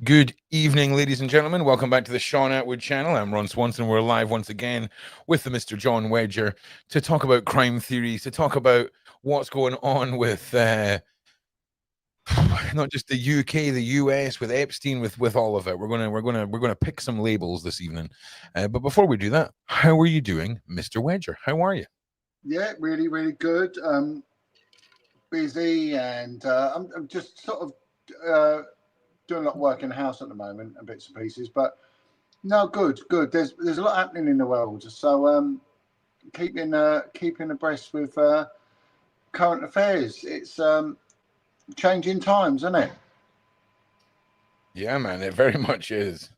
Good evening, ladies and gentlemen. Welcome back to the Sean Atwood channel. I'm Ron Swanson. We're live once again with the Mr. John Wedger to talk about crime theories, to talk about what's going on with not just the UK, the US, with Epstein, with all of it. We're gonna pick some labels this evening. But before we do that, how are you doing, Mr. Wedger? How are you? Yeah, really, really good. Busy, and I'm just sort of doing a lot of work in the house at the moment and bits and pieces. But no, good, good. There's a lot happening in the world, so keeping abreast with current affairs. It's changing times, isn't it? Yeah, man, it very much is.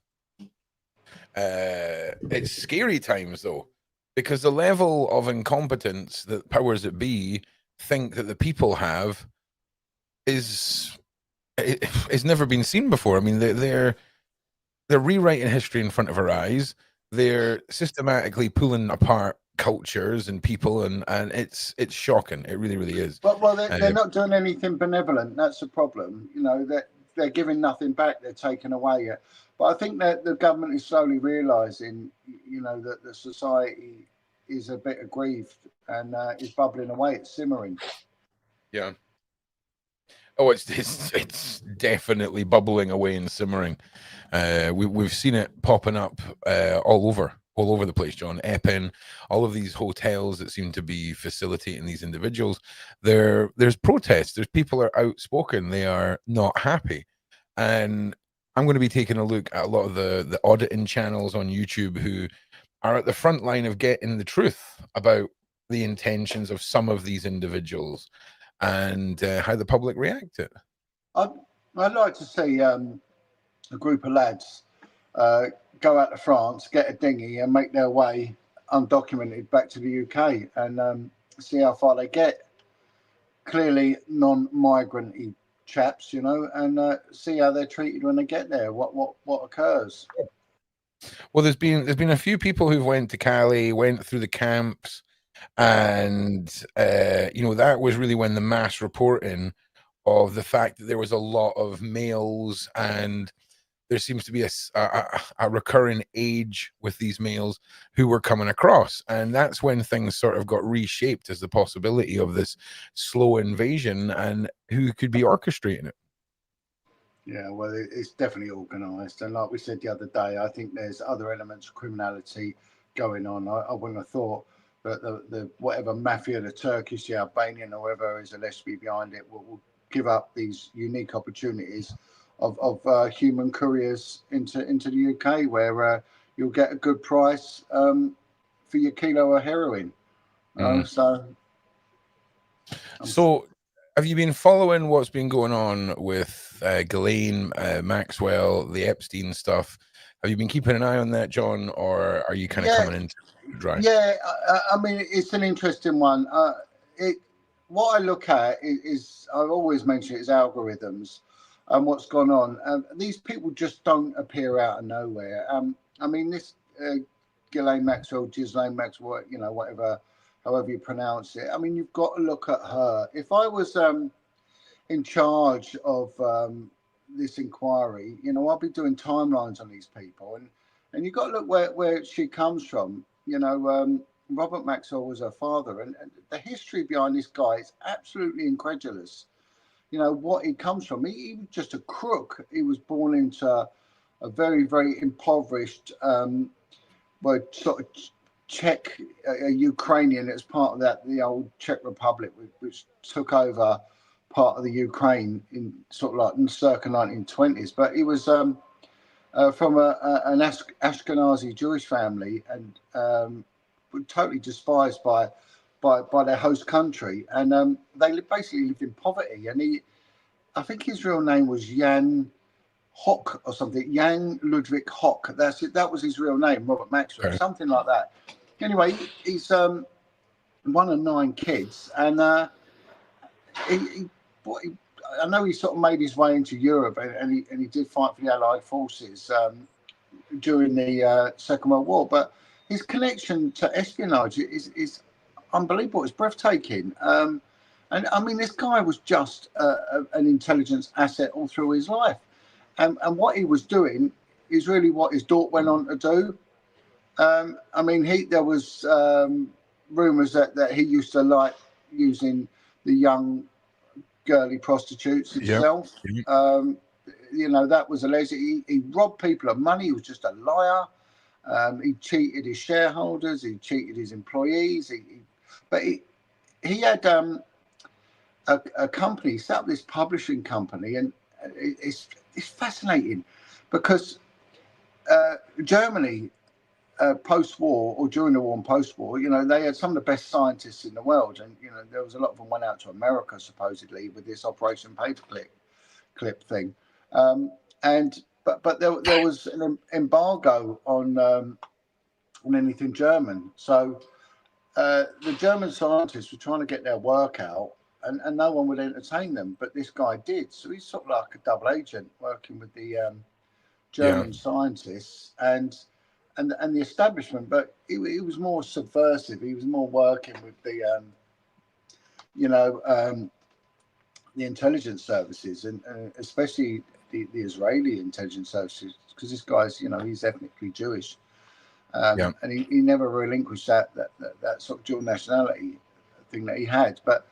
It's scary times though, because the level of incompetence that powers that be think that the people have is it's never been seen before. I mean, they're rewriting history in front of our eyes. They're systematically pulling apart cultures and people, and it's shocking. It really, really is. Well, they're not doing anything benevolent. That's the problem. You know, that they're giving nothing back. They're taking away it. But I think that the government is slowly realising, you know, that the society is a bit aggrieved and is bubbling away. It's simmering. Yeah. Oh, it's definitely bubbling away and simmering. We've seen it popping up all over the place, John. Epping, all of these hotels that seem to be facilitating these individuals. There's protests. There's people are outspoken. They are not happy, and I'm going to be taking a look at a lot of the auditing channels on YouTube who are at the front line of getting the truth about the intentions of some of these individuals and how the public react to it. I'd, I'd like to see a group of lads go out to France, get a dinghy, and make their way undocumented back to the UK and see how far they get. Clearly, non-migrant chaps, you know, and see how they're treated when they get there. What occurs? Well, there's been a few people who've went to Cali, went through the camps, and that was really when the mass reporting of the fact that there was a lot of males, and there seems to be a recurring age with these males who were coming across, and that's when things sort of got reshaped as the possibility of this slow invasion and who could be orchestrating it. Yeah, well, it's definitely organised, and like we said the other day, I think there's other elements of criminality going on. I wouldn't have thought that the whatever mafia, the Turkish, the Albanian, or whoever is allegedly behind it, will give up these unique opportunities of human couriers into the UK, where you'll get a good price for your kilo of heroin. Mm. So, So, have you been following what's been going on with Ghislaine, Maxwell, the Epstein stuff? Have you been keeping an eye on that, John, or are you kind of yeah, coming into dry? yeah. I mean, it's an interesting one. It what I look at is I've always mentioned is algorithms and what's gone on. These people just don't appear out of nowhere. I mean, this Ghislaine Maxwell, Ghislaine Maxwell, you know, whatever, however you pronounce it. I mean, you've got to look at her. If I was in charge of this inquiry, you know, I'll be doing timelines on these people, and you've got to look where she comes from. You know, Robert Maxwell was her father, and the history behind this guy is absolutely incredulous. You know what he comes from. He was just a crook. He was born into a very, very impoverished, sort of Czech, Ukrainian. It's part of the old Czech Republic, which took over part of the Ukraine in sort of like in circa 1920s. But he was from an Ashkenazi Jewish family and totally despised by their host country. And they basically lived in poverty. And I think his real name was Jan Hock or something. Jan Ludwig Hock. That's it. That was his real name, Robert Maxwell, Okay. something like that. Anyway, he's one of 9 kids, and he I know he sort of made his way into Europe, and he did fight for the Allied forces during the Second World War. But his connection to espionage is unbelievable. It's breathtaking. And I mean, this guy was just an intelligence asset all through his life. And what he was doing is really what his daughter went on to do. I mean, there was rumours that he used to like using the young girly prostitutes Yeah. himself. You know, that was alleged. He robbed people of money. He was just a liar. He cheated his shareholders. He cheated his employees. But he had a company. He set up this publishing company, and it's fascinating because Germany, post-war or during the war and post-war, you know, they had some of the best scientists in the world, and you know, there was a lot of them went out to America supposedly with this Operation Paperclip thing, and but there was an embargo on anything German, so the German scientists were trying to get their work out, and no one would entertain them, but this guy did, so he's sort of like a double agent working with the German scientists and the establishment, but he was more subversive. He was more working with the the intelligence services, and especially the Israeli intelligence services, because this guy's, you know, he's ethnically Jewish, and he never relinquished that sort of dual nationality thing that he had. But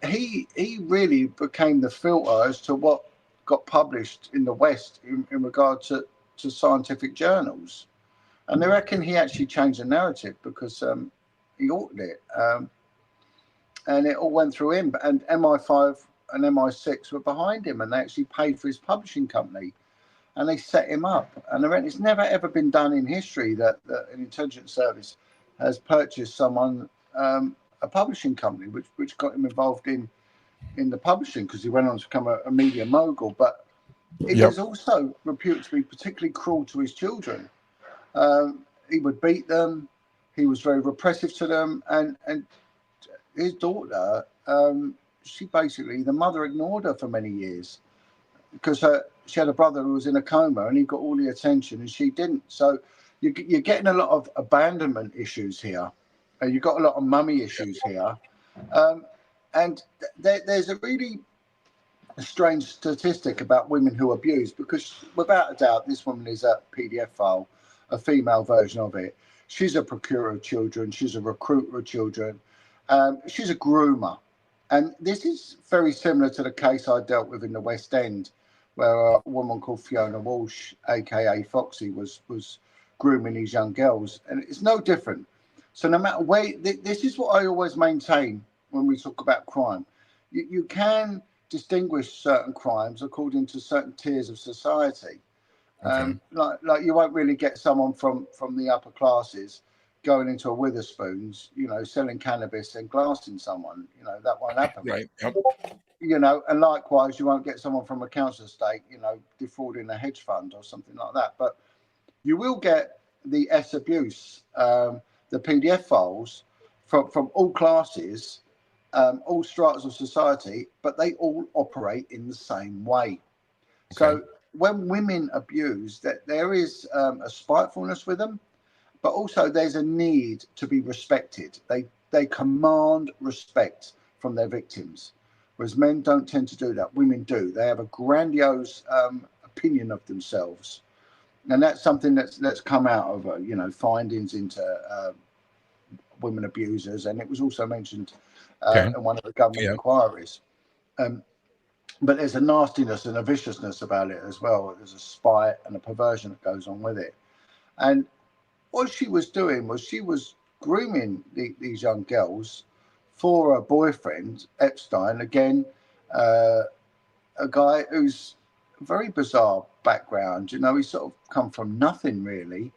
he really became the filter as to what got published in the West in regard to scientific journals, and I reckon he actually changed the narrative because he authored it, and it all went through him. And MI5 and MI6 were behind him, and they actually paid for his publishing company, and they set him up. And I reckon it's never ever been done in history that an intelligence service has purchased someone a publishing company, which got him involved in the publishing, because he went on to become a media mogul. But he was also reputed to be particularly cruel to his children. He would beat them. He was very repressive to them, and his daughter, she basically, the mother ignored her for many years because she had a brother who was in a coma, and he got all the attention and she didn't. So you're getting a lot of abandonment issues here. You've got a lot of mummy issues here, and there's a really strange statistic about women who abuse, because without a doubt this woman is a PDF file, a female version of it. She's a procurer of children, she's a recruiter of children, she's a groomer, and this is very similar to the case I dealt with in the West End, where a woman called Fiona Walsh, aka Foxy, was grooming these young girls, and it's no different. So no matter where, this is what I always maintain when we talk about crime. You can distinguish certain crimes according to certain tiers of society. Like you won't really get someone from the upper classes going into a Witherspoons, you know, selling cannabis and glassing someone. You know, that won't happen. Right. Yep. You know, and likewise, you won't get someone from a council estate, you know, defrauding a hedge fund or something like that. But you will get the abuse, the PDF files from all classes, all stratas of society, but they all operate in the same way. So when women abuse, that there is a spitefulness with them, but also there's a need to be respected. They command respect from their victims, whereas men don't tend to do that. Women do. They have a grandiose opinion of themselves, and that's something that's come out of you know, findings into women abusers, and it was also mentioned in one of the government inquiries. But there's a nastiness and a viciousness about it as well. There's a spite and a perversion that goes on with it. And what she was doing was she was grooming these young girls for her boyfriend, Epstein. Again, a guy who's a very bizarre background. You know, he sort of come from nothing really.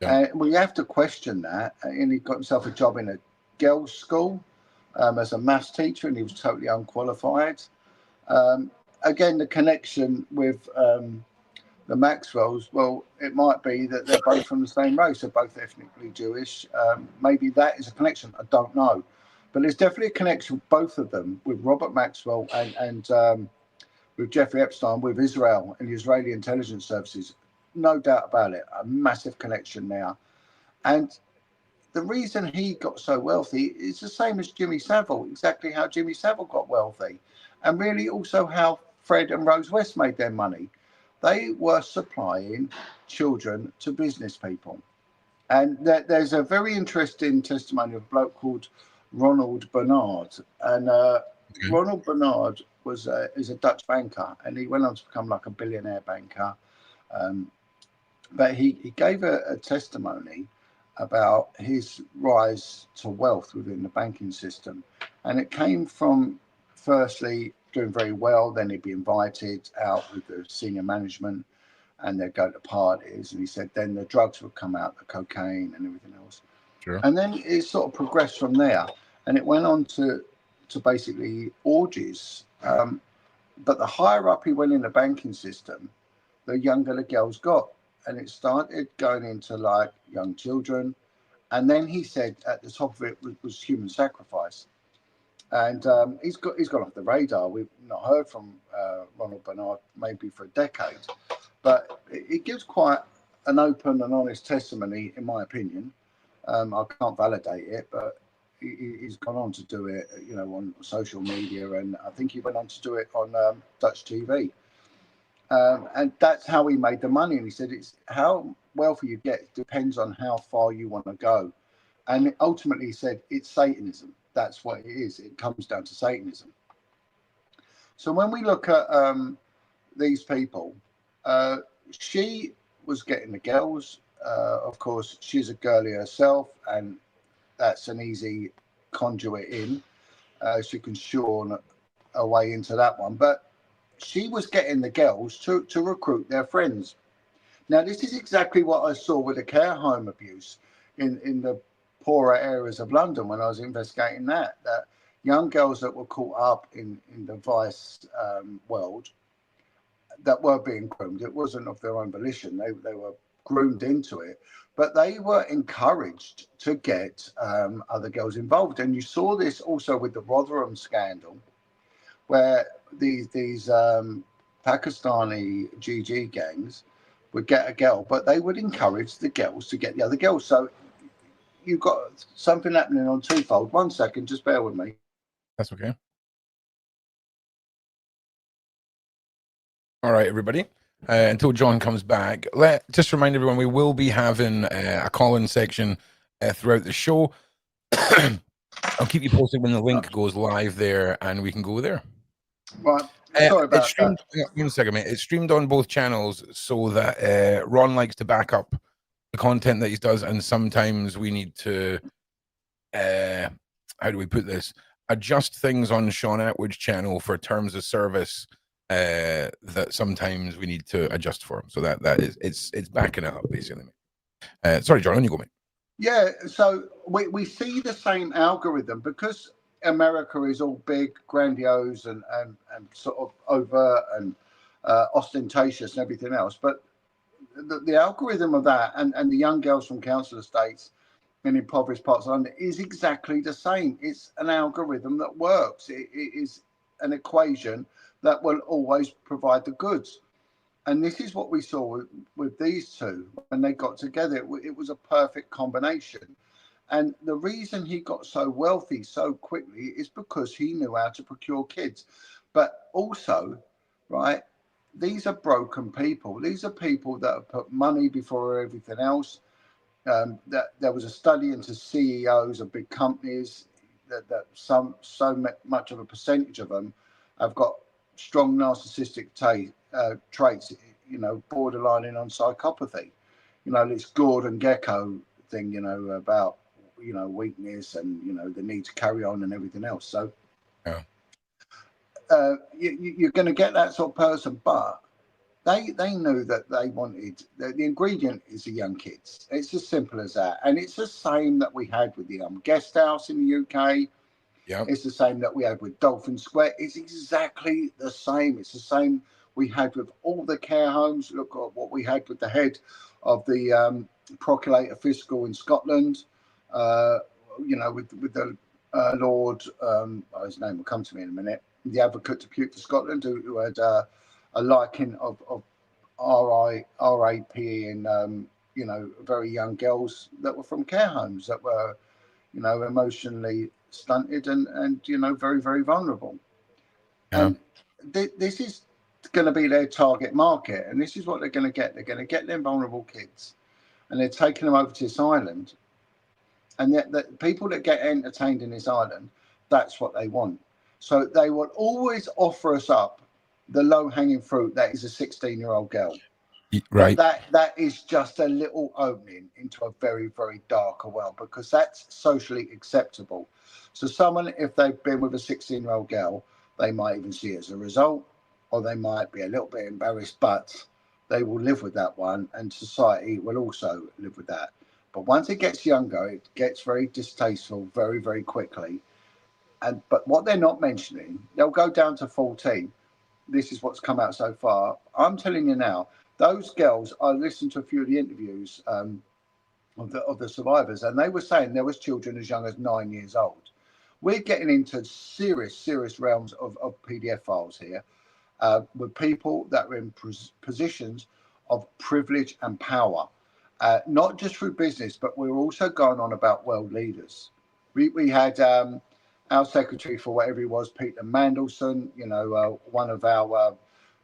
And we have to question that. And he got himself a job in a girls' school as a maths teacher, and he was totally unqualified. Again, the connection with the Maxwells, well, it might be that they're both from the same race, they're both ethnically Jewish. Maybe that is a connection, I don't know. But there's definitely a connection with both of them, with Robert Maxwell and with Jeffrey Epstein, with Israel and the Israeli intelligence services. No doubt about it, a massive connection there. And the reason he got so wealthy is the same as Jimmy Savile, exactly how Jimmy Savile got wealthy. And really also how Fred and Rose West made their money. They were supplying children to business people. And there's a very interesting testimony of a bloke called Ronald Bernard. And Ronald Bernard is a Dutch banker, and he went on to become like a billionaire banker. But he gave a testimony about his rise to wealth within the banking system. And it came from, firstly, doing very well. Then he'd be invited out with the senior management and they'd go to parties. And he said then the drugs would come out, the cocaine and everything else. Sure. And then it sort of progressed from there. And it went on to basically orgies. But the higher up he went in the banking system, the younger the girls got. And it started going into like young children. And then he said at the top of it was human sacrifice. And he's gone off the radar. We've not heard from Ronald Bernard maybe for a decade. But it gives quite an open and honest testimony, in my opinion. I can't validate it, but he's gone on to do it, you know, on social media. And I think he went on to do it on Dutch TV. And that's how he made the money. And he said, it's how wealthy you get depends on how far you want to go. And ultimately he said, it's Satanism. That's what it is. It comes down to Satanism. So when we look at these people, she was getting the girls. Of course, she's a girlie herself, and that's an easy conduit in. She can shorn a way into that one. But she was getting the girls to recruit their friends. Now, this is exactly what I saw with the care home abuse in the poorer areas of London when I was investigating that young girls that were caught up in the vice world that were being groomed. It wasn't of their own volition. They were groomed into it, but they were encouraged to get other girls involved. And you saw this also with the Rotherham scandal, where these Pakistani GG gangs would get a girl, but they would encourage the girls to get the other girls. So you've got something happening on twofold. 1 second, just bear with me. That's okay. All right, everybody. Until John comes back, just remind everyone we will be having a call-in section throughout the show. I'll keep you posted when the link goes live there, and we can go there. Right. Sorry about that. 1 second, mate. It's streamed on both channels so that Ron likes to back up the content that he does, and sometimes we need to, how do we put this? Adjust things on Sean Atwood's channel for terms of service that sometimes we need to adjust for. So that is it's backing it up basically. Sorry, John, on you go, mate. Yeah, so we see the same algorithm because America is all big, grandiose, and sort of overt and ostentatious and everything else. But the algorithm of that and the young girls from council estates in impoverished parts of London is exactly the same. It's an algorithm that works. It is an equation that will always provide the goods. And this is what we saw with these two when they got together. It was a perfect combination. And the reason he got so wealthy so quickly is because he knew how to procure kids. But also, right, these are broken people. These are people that have put money before everything else. That there was a study into CEOs of big companies that so much of a percentage of them have got strong narcissistic traits, you know, borderlining on psychopathy. You know, this Gordon Gekko thing, you know, about, you know, weakness and, you know, the need to carry on and everything else. So yeah. You're going to get that sort of person, but they knew that they wanted the ingredient is the young kids. It's as simple as that. And it's the same that we had with the guest house in the UK. Yeah, it's the same that we had with Dolphin Square. It's exactly the same. It's the same we had with all the care homes. Look at what we had with the head of the Procurator Fiscal in Scotland. You know, with the Lord, his name will come to me in a minute, the Advocate Depute for Scotland, who had a liking of RAPE in, you know, very young girls that were from care homes that were, you know, emotionally stunted and you know, very, very vulnerable. Yeah. And this is going to be their target market, and this is what they're going to get. They're going to get them vulnerable kids, and they're taking them over to this island. And the people that get entertained in this island, that's what they want. So they will always offer us up the low-hanging fruit that is a 16-year-old girl. Right. But that is just a little opening into a very, very darker world, because that's socially acceptable. So someone, if they've been with a 16-year-old girl, they might even see it as a result, or they might be a little bit embarrassed, but they will live with that one, and society will also live with that. But once it gets younger, it gets very distasteful very, very quickly. But what they're not mentioning, they'll go down to 14. This is what's come out so far. I'm telling you now, those girls, I listened to a few of the interviews of the survivors, and they were saying there was children as young as 9 years old. We're getting into serious realms of PDF files here, with people that are in positions of privilege and power, not just through business, but we're also going on about world leaders. We had our secretary for whatever he was, Peter Mandelson, one of our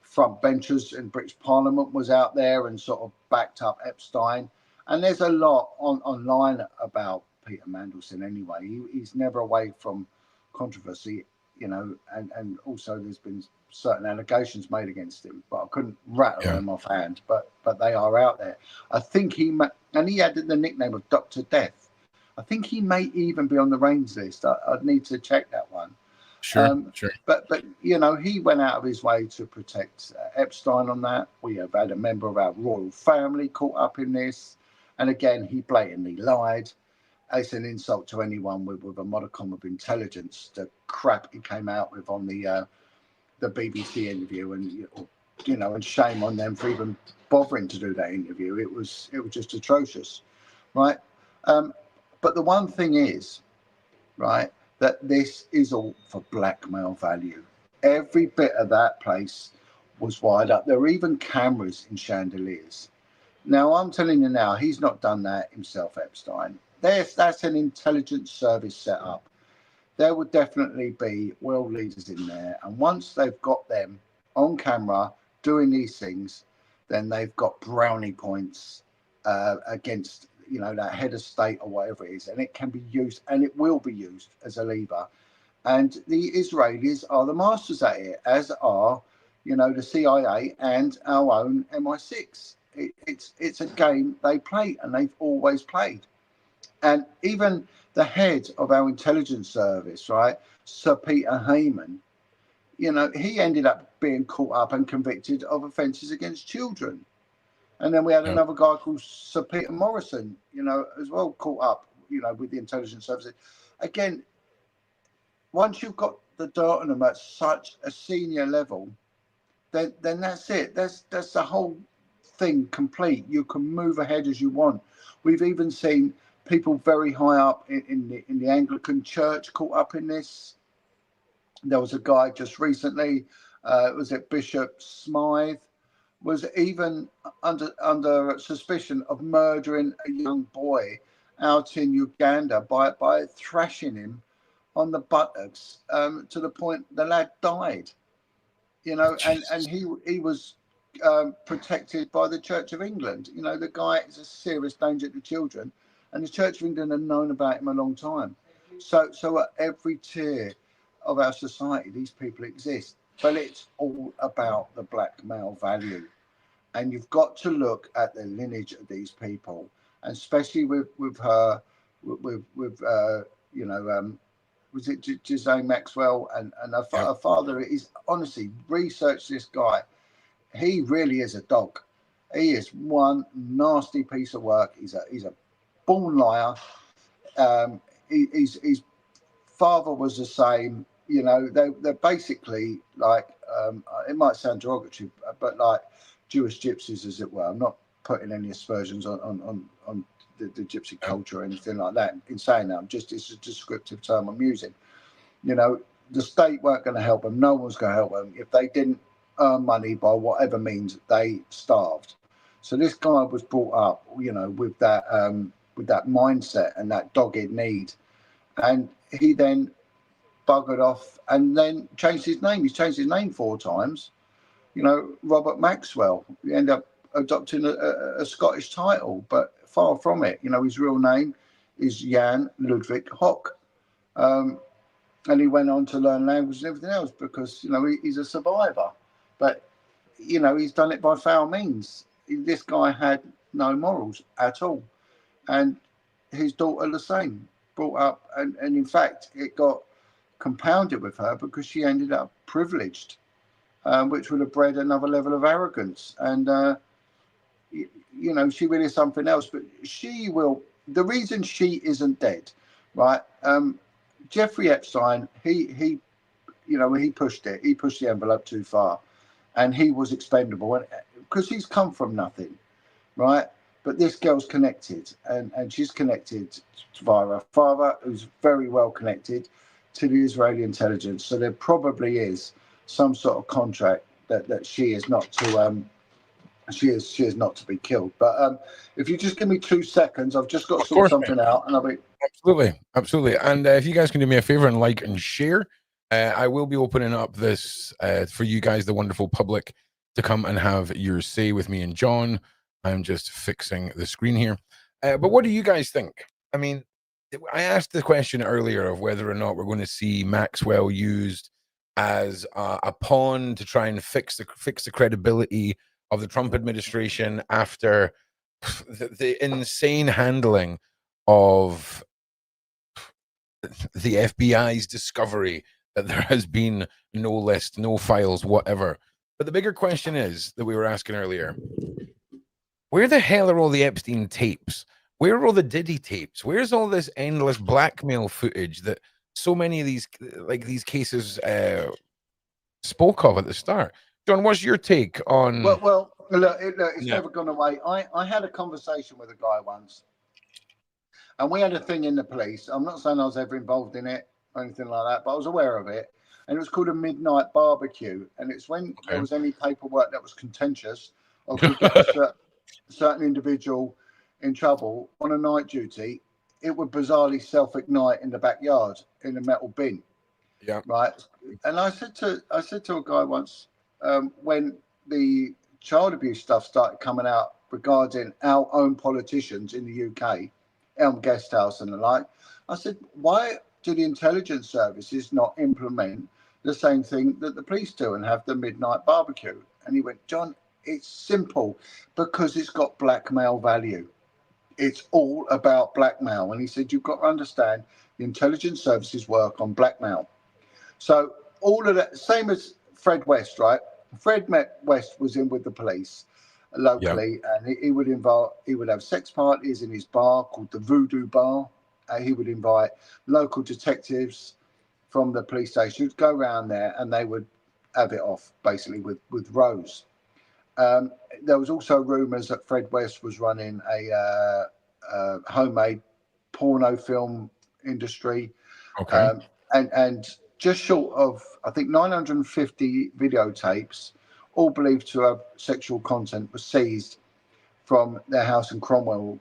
front benchers in British Parliament, was out there and sort of backed up Epstein. And there's a lot online about Peter Mandelson anyway. He's never away from controversy, and also there's been certain allegations made against him, but I couldn't rattle them offhand. But they are out there. I think he had the nickname of Dr. Death. I think he may even be on the Reigns list. I'd need to check that one. Sure. But he went out of his way to protect Epstein on that. We have had a member of our royal family caught up in this, and again, he blatantly lied. It's an insult to anyone with a modicum of intelligence. The crap he came out with on the BBC interview, and shame on them for even bothering to do that interview. It was just atrocious, right? But the one thing is, right, that this is all for blackmail value. Every bit of that place was wired up. There were even cameras in chandeliers. Now, I'm telling you now, he's not done that himself, Epstein. That's an intelligence service set up. There would definitely be world leaders in there. And once they've got them on camera doing these things, then they've got brownie points against, that head of state or whatever it is. And it can be used, and it will be used as a lever. And the Israelis are the masters at it, as are, the CIA and our own MI6. It's a game they play, and they've always played. And even the head of our intelligence service, right, Sir Peter Heyman, he ended up being caught up and convicted of offences against children. And then we had another guy called Sir Peter Morrison, as well, caught up, with the intelligence services. Again, once you've got the dirt on them at such a senior level, then that's it. That's the whole thing complete. You can move ahead as you want. We've even seen people very high up in the Anglican Church caught up in this. There was a guy just recently, was it Bishop Smythe, was even under suspicion of murdering a young boy out in Uganda by thrashing him on the buttocks, to the point the lad died. And he was protected by the Church of England. The guy is a serious danger to children, and the Church of England have known about him a long time. So at every tier of our society, these people exist, but it's all about the blackmail value. And you've got to look at the lineage of these people, and especially with her, was it Ghislaine Maxwell and her father is, honestly, research this guy. He really is a dog. He is one nasty piece of work. He's a born liar. His father was the same. They're basically like, it might sound derogatory, but like Jewish gypsies, as it were. I'm not putting any aspersions on the gypsy culture or anything like that. In saying that, it's a descriptive term I'm using. The state weren't going to help them. No one's going to help them. If they didn't earn money by whatever means, they starved. So this guy was brought up, with that mindset and that dogged need, and he then buggered off and then changed his name. He's changed his name 4 times. Robert Maxwell. He ended up adopting a Scottish title, but far from it. His real name is Jan Ludwig Hock. And he went on to learn language and everything else because, he's a survivor. But, he's done it by foul means. This guy had no morals at all. And his daughter the same, brought up. And in fact, it got compounded with her because she ended up privileged, which would have bred another level of arrogance. And, she really is something else. But she will, the reason she isn't dead, right? Jeffrey Epstein, he pushed it. He pushed the envelope too far, and he was expendable, and because he's come from nothing, right? But this girl's connected, and she's connected via her father, who's very well connected to the Israeli intelligence. So there probably is some sort of contract that she is not to she is not to be killed. But if you just give me 2 seconds, I've just got to sort something out, and I'll be. Absolutely. And if you guys can do me a favor and like and share, I will be opening up this for you guys, the wonderful public, to come and have your say with me and John. I'm just fixing the screen here. But what do you guys think? I mean, I asked the question earlier of whether or not we're going to see Maxwell used as a pawn to try and fix the credibility of the Trump administration after the insane handling of the FBI's discovery that there has been no list, no files, whatever. But the bigger question is that we were asking earlier, where the hell are all the Epstein tapes? Where are all the Diddy tapes? Where's all this endless blackmail footage that so many of these cases spoke of at the start? John, what's your take on? Well, look, it's never gone away. I had a conversation with a guy once, and we had a thing in the police. I'm not saying I was ever involved in it or anything like that, but I was aware of it. And it was called a midnight barbecue. And it's when there was any paperwork that was contentious or could get a certain individual in trouble on a night duty, it would bizarrely self-ignite in the backyard in a metal bin. Yeah. Right. And I said to a guy once, when the child abuse stuff started coming out regarding our own politicians in the UK, Elm Guesthouse and the like, I said, why do the intelligence services not implement the same thing that the police do and have the midnight barbecue? And he went, John, it's simple, because it's got blackmail value. It's all about blackmail. And he said, you've got to understand the intelligence services work on blackmail. So all of that, same as Fred West, right? Fred West was in with the police locally, and he would have sex parties in his bar called the Voodoo Bar. He would invite local detectives from the police station who'd go around there, and they would have it off basically with Rose. There was also rumours that Fred West was running a homemade porno film industry. Okay. And just short of, I think, 950 videotapes, all believed to have sexual content, was seized from their house in Cromwell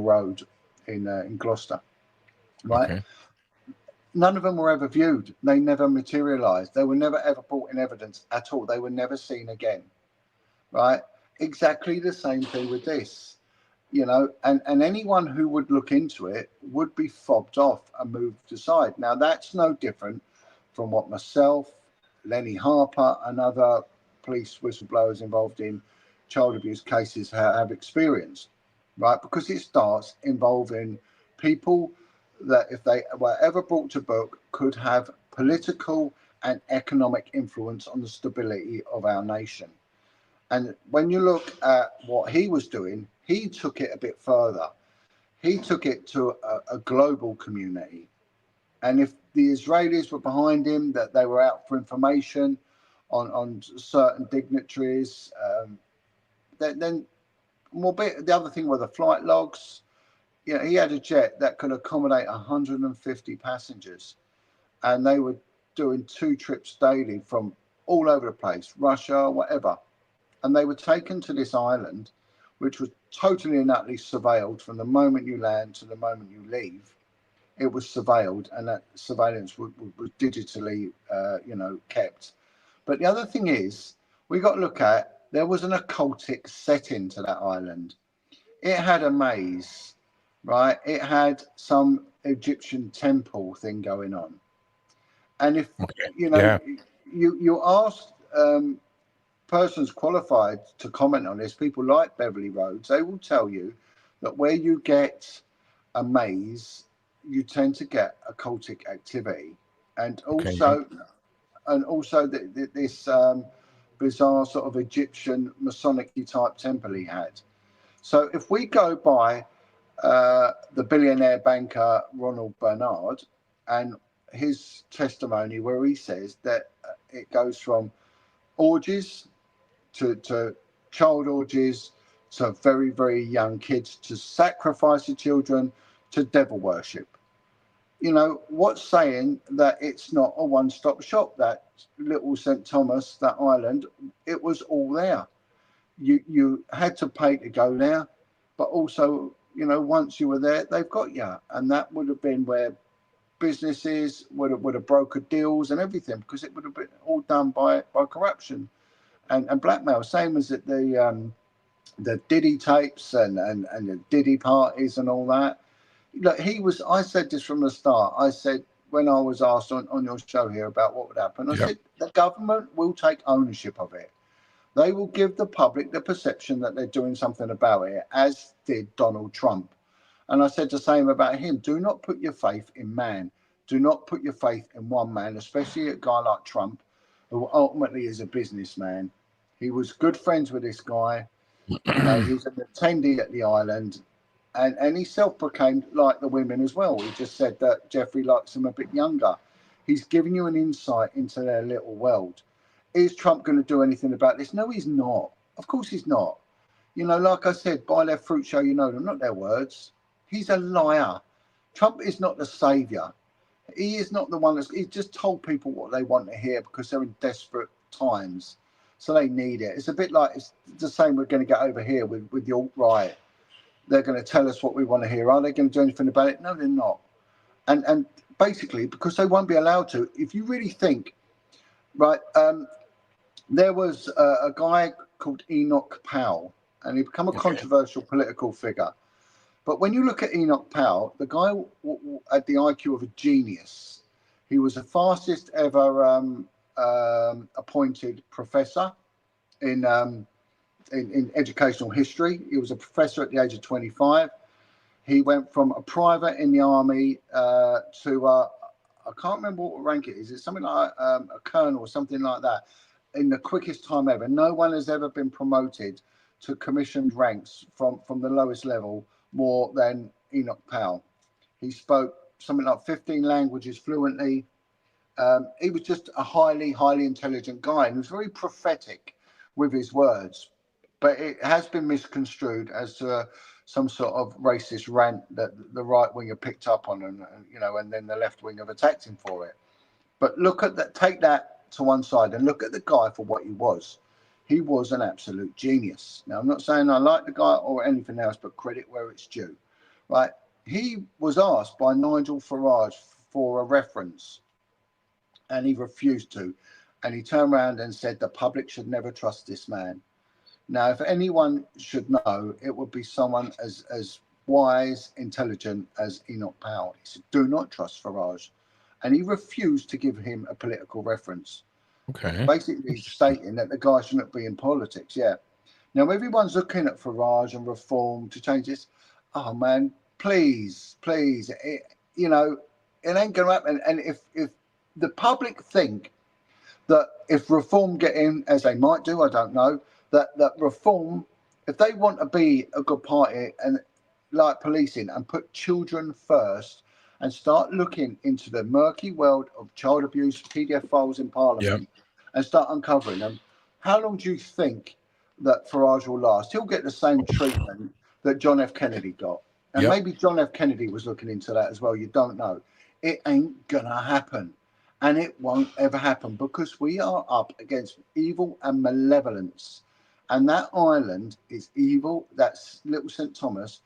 Road in Gloucester. Right. Okay. None of them were ever viewed. They never materialised. They were never ever brought in evidence at all. They were never seen again. Right. Exactly the same thing with this. And anyone who would look into it would be fobbed off and moved aside. Now, that's no different from what myself, Lenny Harper, and other police whistleblowers involved in child abuse cases have experienced, right? Because it starts involving people that, if they were ever brought to book, could have political and economic influence on the stability of our nation. And when you look at what he was doing, he took it a bit further. He took it to a global community. And if the Israelis were behind him, that they were out for information on certain dignitaries, then the other thing were the flight logs. He had a jet that could accommodate 150 passengers. And they were doing 2 trips daily from all over the place, Russia, whatever. And they were taken to this island, which was totally and utterly surveilled from the moment you land to the moment you leave. It was surveilled, and that surveillance was digitally, kept. But the other thing is, We got to look at, there was an occultic setting to that island. It had a maze, right? It had some Egyptian temple thing going on. And if, Okay. you know, Yeah. you ask persons qualified to comment on this, people like Beverly Rhodes, they will tell you that where you get a maze, you tend to get occultic activity. And Okay. Yeah. also this bizarre sort of Egyptian Masonic type temple he had. So if we go by the billionaire banker Ronald Bernard and his testimony, where he says that it goes from orgies to child orgies to very, very young kids, to sacrifice of children, to devil worship. You know, what's saying that it's not a one-stop shop, that little St. Thomas, that island, it was all there. You had to pay to go there, but also, you know, once you were there, they've got you. And that would have been where businesses would have brokered deals and everything, because it would have been all done by corruption and blackmail, same as at the Diddy tapes and the Diddy parties and all that. Look, I said this from the start. I said, when I was asked on your show here about what would happen, I Yeah. said the government will take ownership of it. They will give the public the perception that they're doing something about it, as did Donald Trump. And I said the same about him. Do not put your faith in man. Do not put your faith in one man, especially a guy like Trump, who ultimately is a businessman. He was good friends with this guy. You know, he was an attendee at the island, and he self-proclaimed like the women as well. He just said that Jeffrey likes them a bit younger. He's giving you an insight into their little world. Is Trump going to do anything about this? No, he's not. Of course he's not. You know, like I said, by their fruit shall you know them, not their words. He's a liar. Trump is not the savior. He is not the one he's just told people what they want to hear because they're in desperate times. So they need it. It's a bit like, it's the same we're going to get over here with the alt-right. They're going to tell us what we want to hear. Are they going to do anything about it? No, they're not. And basically, because they won't be allowed to, if you really think, right, there was a guy called Enoch Powell, and he became a Okay. controversial political figure. But when you look at Enoch Powell, the guy had the IQ of a genius. He was the fastest ever appointed professor in educational history. He was a professor at the age of 25. He went from a private in the army to I can't remember what rank it is. It's something like a colonel or something like that in the quickest time ever. No one has ever been promoted to commissioned ranks from the lowest level more than Enoch Powell. He spoke something like 15 languages fluently. He was just a highly, highly intelligent guy, and he was very prophetic with his words. But it has been misconstrued as some sort of racist rant that the right wing have picked up on, and you know, and then the left wing have attacked him for it. But look at that, take that to one side and look at the guy for what he was. He was an absolute genius. Now, I'm not saying I like the guy or anything else, but credit where it's due, right? He was asked by Nigel Farage for a reference, and he refused to. And he turned around and said the public should never trust this man. Now, if anyone should know, it would be someone as wise, intelligent as Enoch Powell. He said, do not trust Farage. And he refused to give him a political reference, Okay. basically stating that the guy shouldn't be in politics. Yeah. Now, everyone's looking at Farage and reform to change this. Oh, man, please, please. You know, it ain't going to happen. And if the public think that if reform get in, as they might do, I don't know, that reform, if they want to be a good party and like policing and put children first and start looking into the murky world of child abuse, PDF files in Yeah. Parliament and start uncovering them, how long do you think that Farage will last? He'll get the same treatment that John F. Kennedy got. And Yep. maybe John F. Kennedy was looking into that as well. You don't know. It ain't going to happen. And it won't ever happen because we are up against evil and malevolence. And that island is evil. That's little St. Thomas,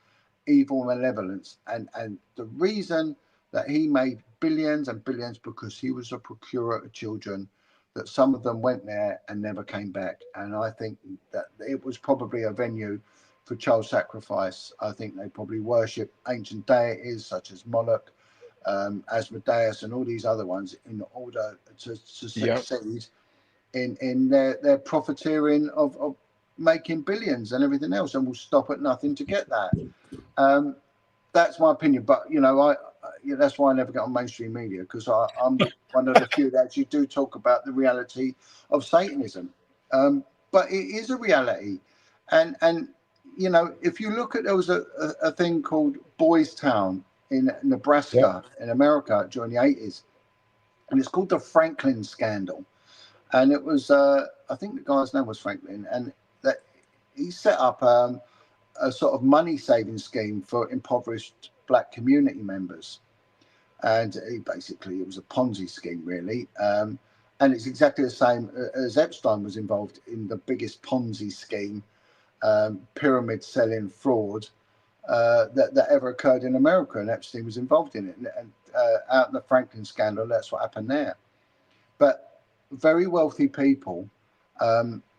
evil malevolence. And the reason that he made billions and billions because he was a procurer of children. that some of them went there and never came back. And I think that it was probably a venue for child sacrifice. I think they probably worship ancient deities such as Moloch, Asmodeus, and all these other ones in order to succeed in their profiteering of making billions and everything else, and will stop at nothing to get that. That's my opinion, but that's why I never get on mainstream media, because I'm one of the few that actually do talk about the reality of Satanism. But it is a reality, and if you look at, there was a thing called Boys Town in Nebraska in America during the 80s, and it's called the Franklin Scandal, and it was I think the guy's name was Franklin, and that he set up a sort of money saving scheme for impoverished black community members. And it was a Ponzi scheme, really. And it's exactly the same as Epstein was involved in the biggest Ponzi scheme, pyramid selling fraud that ever occurred in America. And Epstein was involved in it. And out in the Franklin scandal, that's what happened there. But very wealthy people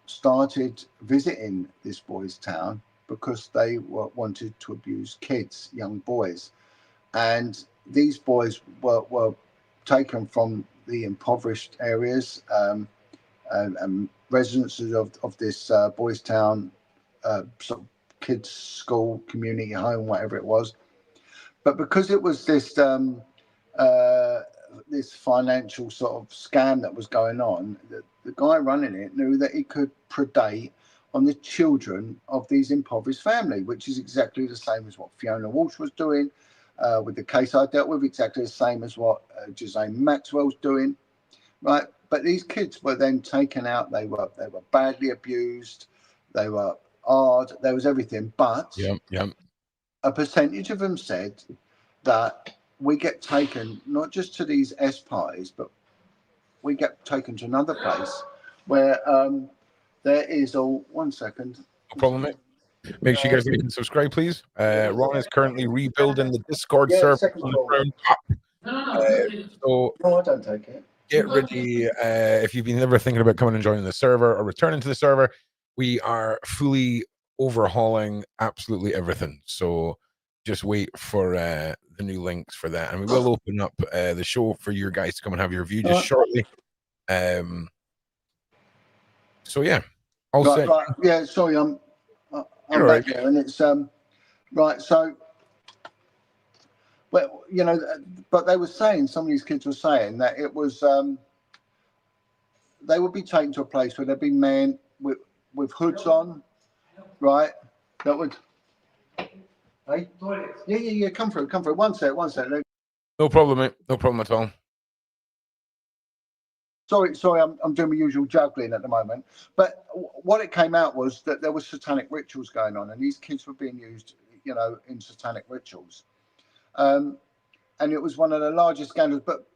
started visiting this boys' town because they wanted to abuse kids, young boys. And these boys were taken from the impoverished areas and residences of this boys' town, sort of kids' school, community home, whatever it was. But because it was this this financial sort of scam that was going on, the guy running it knew that he could predate on the children of these impoverished family, which is exactly the same as what Fiona Walsh was doing with the case I dealt with, exactly the same as what Maxwell's doing, right? But these kids were then taken out. They were badly abused. They were hard. There was everything. But a percentage of them said that we get taken not just to these S parties, but we get taken to another place where there is one second. No problem, mate. Make sure you guys like and subscribe, please. Ron is currently rebuilding the Discord server from the ground up. So no, I don't take it. Get ready. If you've been ever thinking about coming and joining the server or returning to the server, we are fully overhauling absolutely everything. So just wait for the new links for that, and we will open up the show for your guys to come and have your review just shortly. So yeah, all set. Right. Yeah, sorry, I'm back there, and it's right. So, well, but they were saying, some of these kids were saying that it was they would be taken to a place where there'd be men with hoods on, right? That would. Hey? Yeah. Come through. One sec. No problem, mate. No problem at all. Sorry, I'm doing my usual juggling at the moment. But what it came out was that there was satanic rituals going on, and these kids were being used, in satanic rituals. And it was one of the largest scandals. But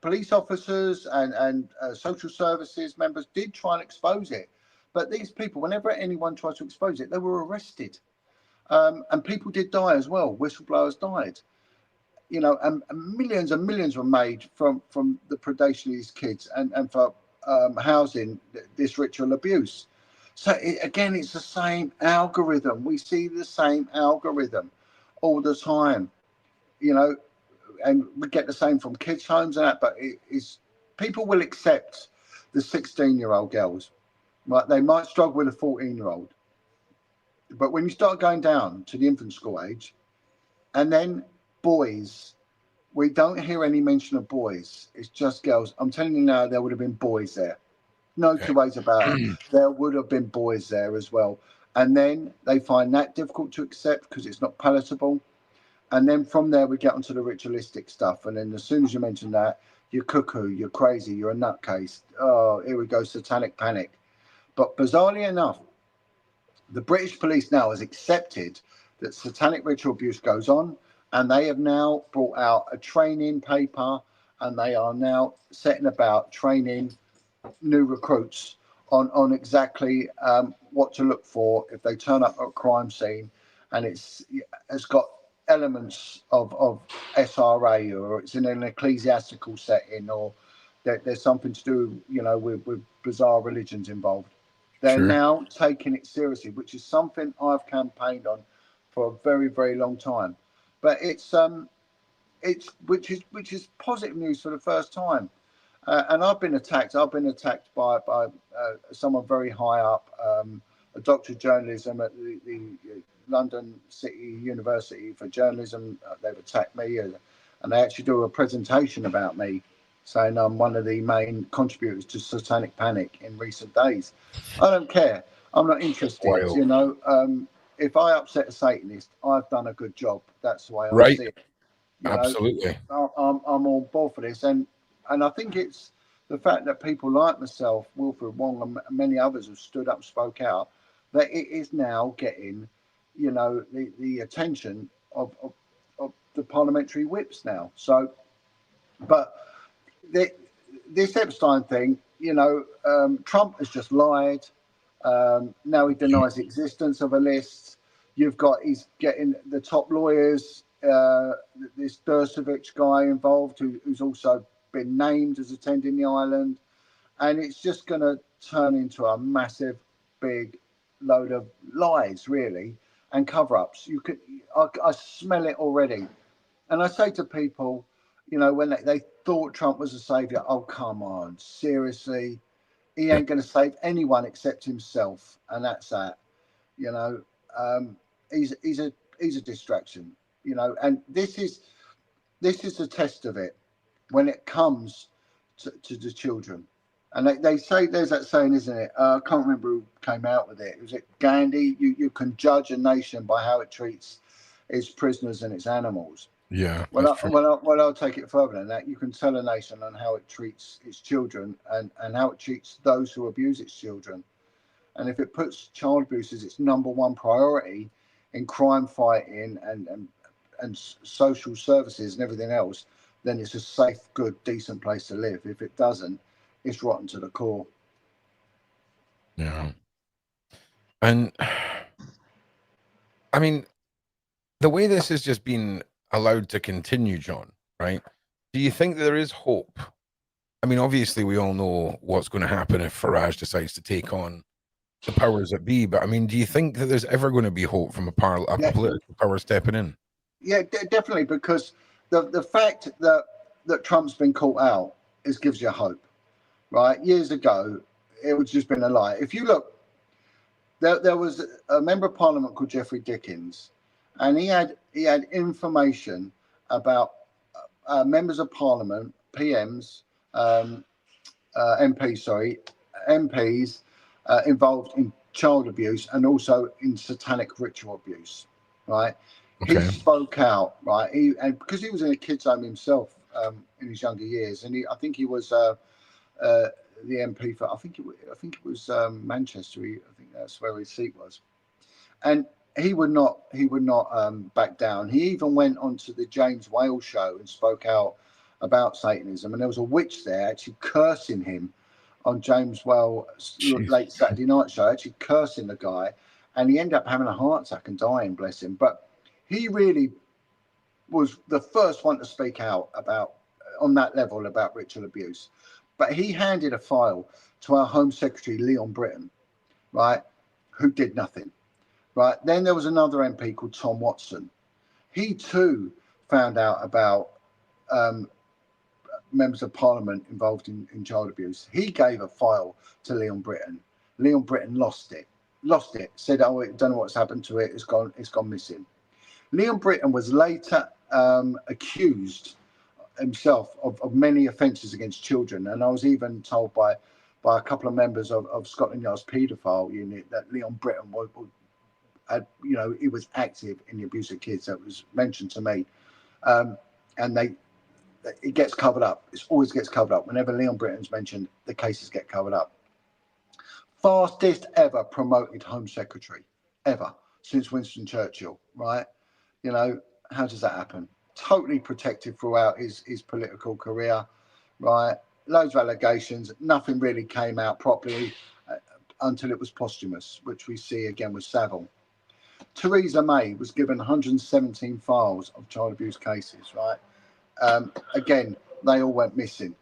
police officers and social services members did try and expose it. But these people, whenever anyone tried to expose it, they were arrested. And people did die as well. Whistleblowers died. And millions were made from the predation of these kids and for housing this ritual abuse. So again, it's the same algorithm. We see the same algorithm all the time, and we get the same from kids' homes and that. But people will accept the 16-year-old girls, right? They might struggle with a 14-year-old, but when you start going down to the infant school age, and then boys, we don't hear any mention of boys. It's just girls. I'm telling you now, there would have been boys there. No two ways about it. There would have been boys there as well. And then they find that difficult to accept because it's not palatable. And then from there, we get onto the ritualistic stuff. And then as soon as you mention that, you're cuckoo, you're crazy, you're a nutcase. Oh, here we go, satanic panic. But bizarrely enough, the British police now has accepted that satanic ritual abuse goes on. And they have now brought out a training paper, and they are now setting about training new recruits on exactly what to look for if they turn up at a crime scene, and it's got elements of SRA, or it's in an ecclesiastical setting, or there's something to do, with bizarre religions involved. They're Sure. now taking it seriously, which is something I've campaigned on for a very, very long time. But it's which is positive news for the first time. And I've been attacked. I've been attacked by someone very high up, a doctor of journalism at the London City University for journalism. They've attacked me, and they actually do a presentation about me, saying I'm one of the main contributors to satanic panic in recent days. I don't care. I'm not interested. Wild. If I upset a Satanist, I've done a good job. That's the way I Right. see it. Absolutely. I'm all bored for this, and I think it's the fact that people like myself, Wilfred Wong, and many others have stood up, spoke out, that it is now getting, the attention of the parliamentary whips now. So, but this Epstein thing, Trump has just lied. Now he denies the existence of a list. He's getting the top lawyers, this Dershowitz guy involved, who's also been named as attending the island, and it's just going to turn into a massive, big load of lies, really, and cover-ups. I smell it already, and I say to people, when they thought Trump was a savior, oh come on, seriously. He ain't going to save anyone except himself, and that's that. He's a distraction. And this is the test of it when it comes to the children. And they say there's that saying, isn't it? I can't remember who came out with it. Was it Gandhi? You can judge a nation by how it treats its prisoners and its animals. Yeah, Well, that's true. I'll take it further than that. You can tell a nation on how it treats its children and how it treats those who abuse its children. And if it puts child abuse as its number one priority in crime fighting and social services and everything else, then it's a safe, good, decent place to live. If it doesn't, it's rotten to the core. Yeah. And I mean, the way this has just been allowed to continue, John, right? Do you think there is hope? I mean, obviously, we all know what's going to happen if Farage decides to take on the powers that be. But I mean, do you think that there's ever going to be hope from a political power stepping in? Yeah, definitely, because the fact that Trump's been caught out gives you hope, right? Years ago, it would just been a lie. If you look, there was a member of Parliament called Geoffrey Dickens, and he had information about members of Parliament, PMs, MPs involved in child abuse and also in satanic ritual abuse, right? He Okay. spoke out, right? And because he was in a kids' home himself in his younger years, and I think he was the MP for I think it was Manchester. I think that's where his seat was, and he would not back down. He even went onto the James Whale show and spoke out about Satanism, and there was a witch there actually cursing him on James Whale's late Saturday night show, actually cursing the guy, and he ended up having a heart attack and dying, bless him. But he really was the first one to speak out about on that level about ritual abuse. But he handed a file to our Home Secretary Leon Britton, right, who did nothing. Right. Then there was another MP called Tom Watson. He too found out about members of Parliament involved in child abuse. He gave a file to Leon Britton. Leon Britton lost it. Said, "Oh, I don't know what's happened to it. It's gone missing." Leon Britton was later accused himself of many offences against children, and I was even told by a couple of members of Scotland Yard's paedophile unit that Leon Britton he was active in the abuse of kids. That was mentioned to me, and it gets covered up. It always gets covered up. Whenever Leon Britton's mentioned, the cases get covered up. Fastest ever promoted Home Secretary ever since Winston Churchill, right? How does that happen? Totally protected throughout his political career, right? Loads of allegations. Nothing really came out properly until it was posthumous, which we see again with Savile. Theresa May was given 117 files of child abuse cases, right? Again, they all went missing.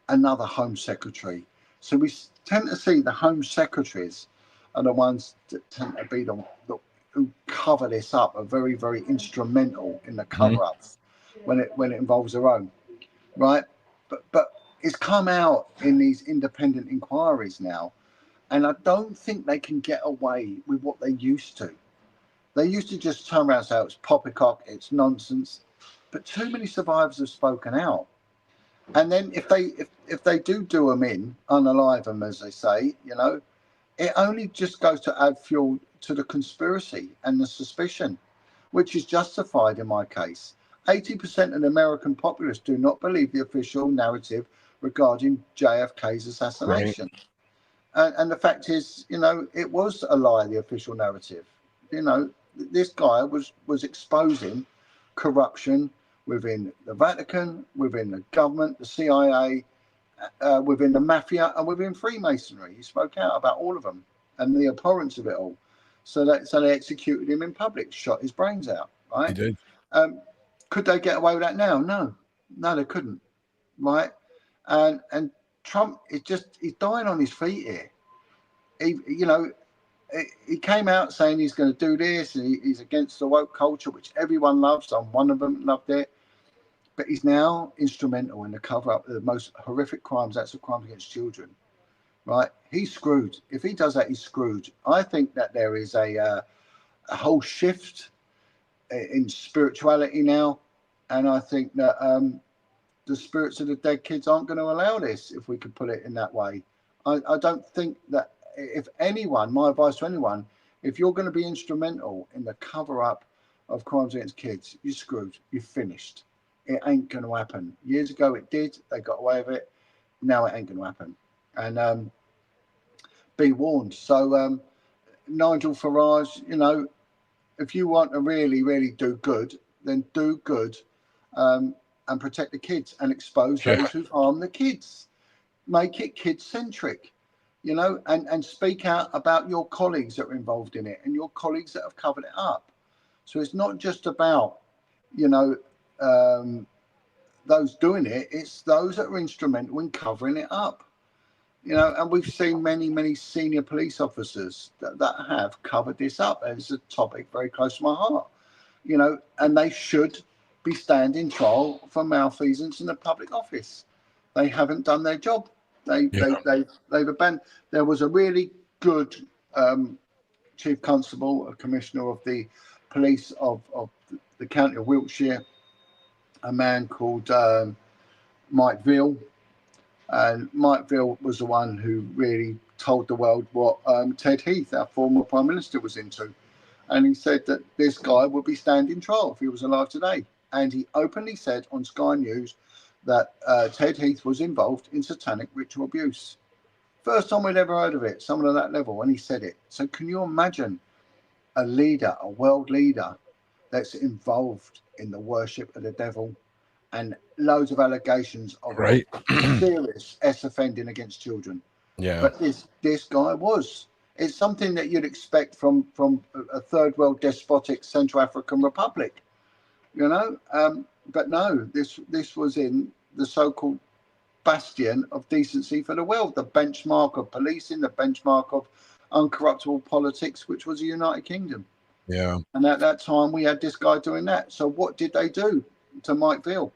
another Home Secretary. So we tend to see the Home Secretaries are the ones that tend to be the who cover this up, are very, very instrumental in the cover-ups when it involves their own, right? But it's come out in these independent inquiries now, and I don't think they can get away with what they used to. They used to just turn around and say, oh, it's poppycock, it's nonsense. But too many survivors have spoken out. And then if they do them in, unalive them, as they say, you know, it only just goes to add fuel to the conspiracy and the suspicion, which is justified in my case. 80% of the American populace do not believe the official narrative regarding JFK's assassination. Right. And the fact is, you know, it was a lie, the official narrative. You know, this guy was exposing corruption within the Vatican, within the government, the CIA, within the mafia, and within Freemasonry. He spoke out about all of them and the abhorrence of it all. So they executed him in public, shot his brains out. Right? He did. Could they get away with that now? No, they couldn't. Right? And Trump is he's dying on his feet here. He came out saying he's going to do this, and he's against the woke culture, which everyone loves. I'm one of them, loved it. But he's now instrumental in the cover-up of the most horrific crimes, acts of crimes against children. Right? He's screwed. If he does that, he's screwed. I think that there is a whole shift in spirituality now, and I think that the spirits of the dead kids aren't going to allow this, if we could put it in that way. I don't think that, if anyone, my advice to anyone, if you're going to be instrumental in the cover-up of crimes against kids, you're screwed. You're finished. It ain't going to happen. Years ago it did. They got away with it. Now it ain't going to happen. And be warned. So Nigel Farage, you know, if you want to really, really do good, then do good and protect the kids and expose those who harm the kids. Make it kid-centric, you know, and speak out about your colleagues that are involved in it and your colleagues that have covered it up. So it's not just about, you know, those doing it, it's those that are instrumental in covering it up. You know, and we've seen many, many senior police officers that have covered this up. It's a topic very close to my heart, you know, and they should be standing trial for malfeasance in the public office. They haven't done their job. They've abandoned. There was a really good chief constable, a commissioner of the police of the county of Wiltshire, a man called Mike Veal. And Mike Veal was the one who really told the world what Ted Heath, our former Prime Minister, was into. And he said that this guy would be standing trial if he was alive today. And he openly said on Sky News that Ted Heath was involved in satanic ritual abuse. First time we'd ever heard of it, someone at that level, and he said it. So can you imagine a leader, a world leader, that's involved in the worship of the devil and loads of allegations of serious offending against children? Yeah. But this guy was. It's something that you'd expect from a third world despotic Central African Republic, you know. But no, this was in the so-called bastion of decency for the world, the benchmark of policing, the benchmark of uncorruptible politics, which was the United Kingdom. Yeah. And at that time, we had this guy doing that. So what did they do to Mike Veal?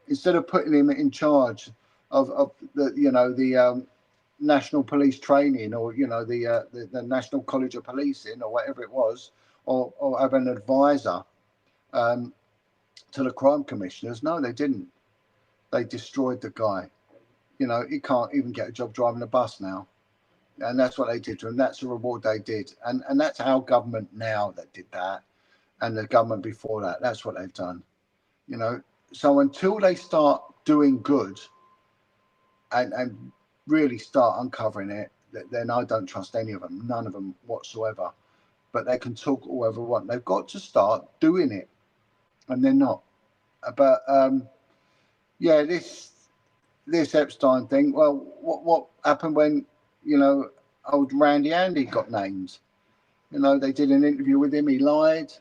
Instead of putting him in charge of the National Police Training, or the National College of Policing, or whatever it was, or have an advisor to the crime commissioners, no, they didn't. They destroyed the guy. You know, he can't even get a job driving a bus now. And that's what they did to him. That's the reward they did. And that's our government now that did that. And the government before that, that's what they've done. You know, so until they start doing good and really start uncovering it, then I don't trust any of them, none of them whatsoever. But they can talk whoever they want. They've got to start doing it. And they're not. But yeah, this Epstein thing. Well, what happened when, you know, old Randy Andy got named? You know, they did an interview with him. He lied.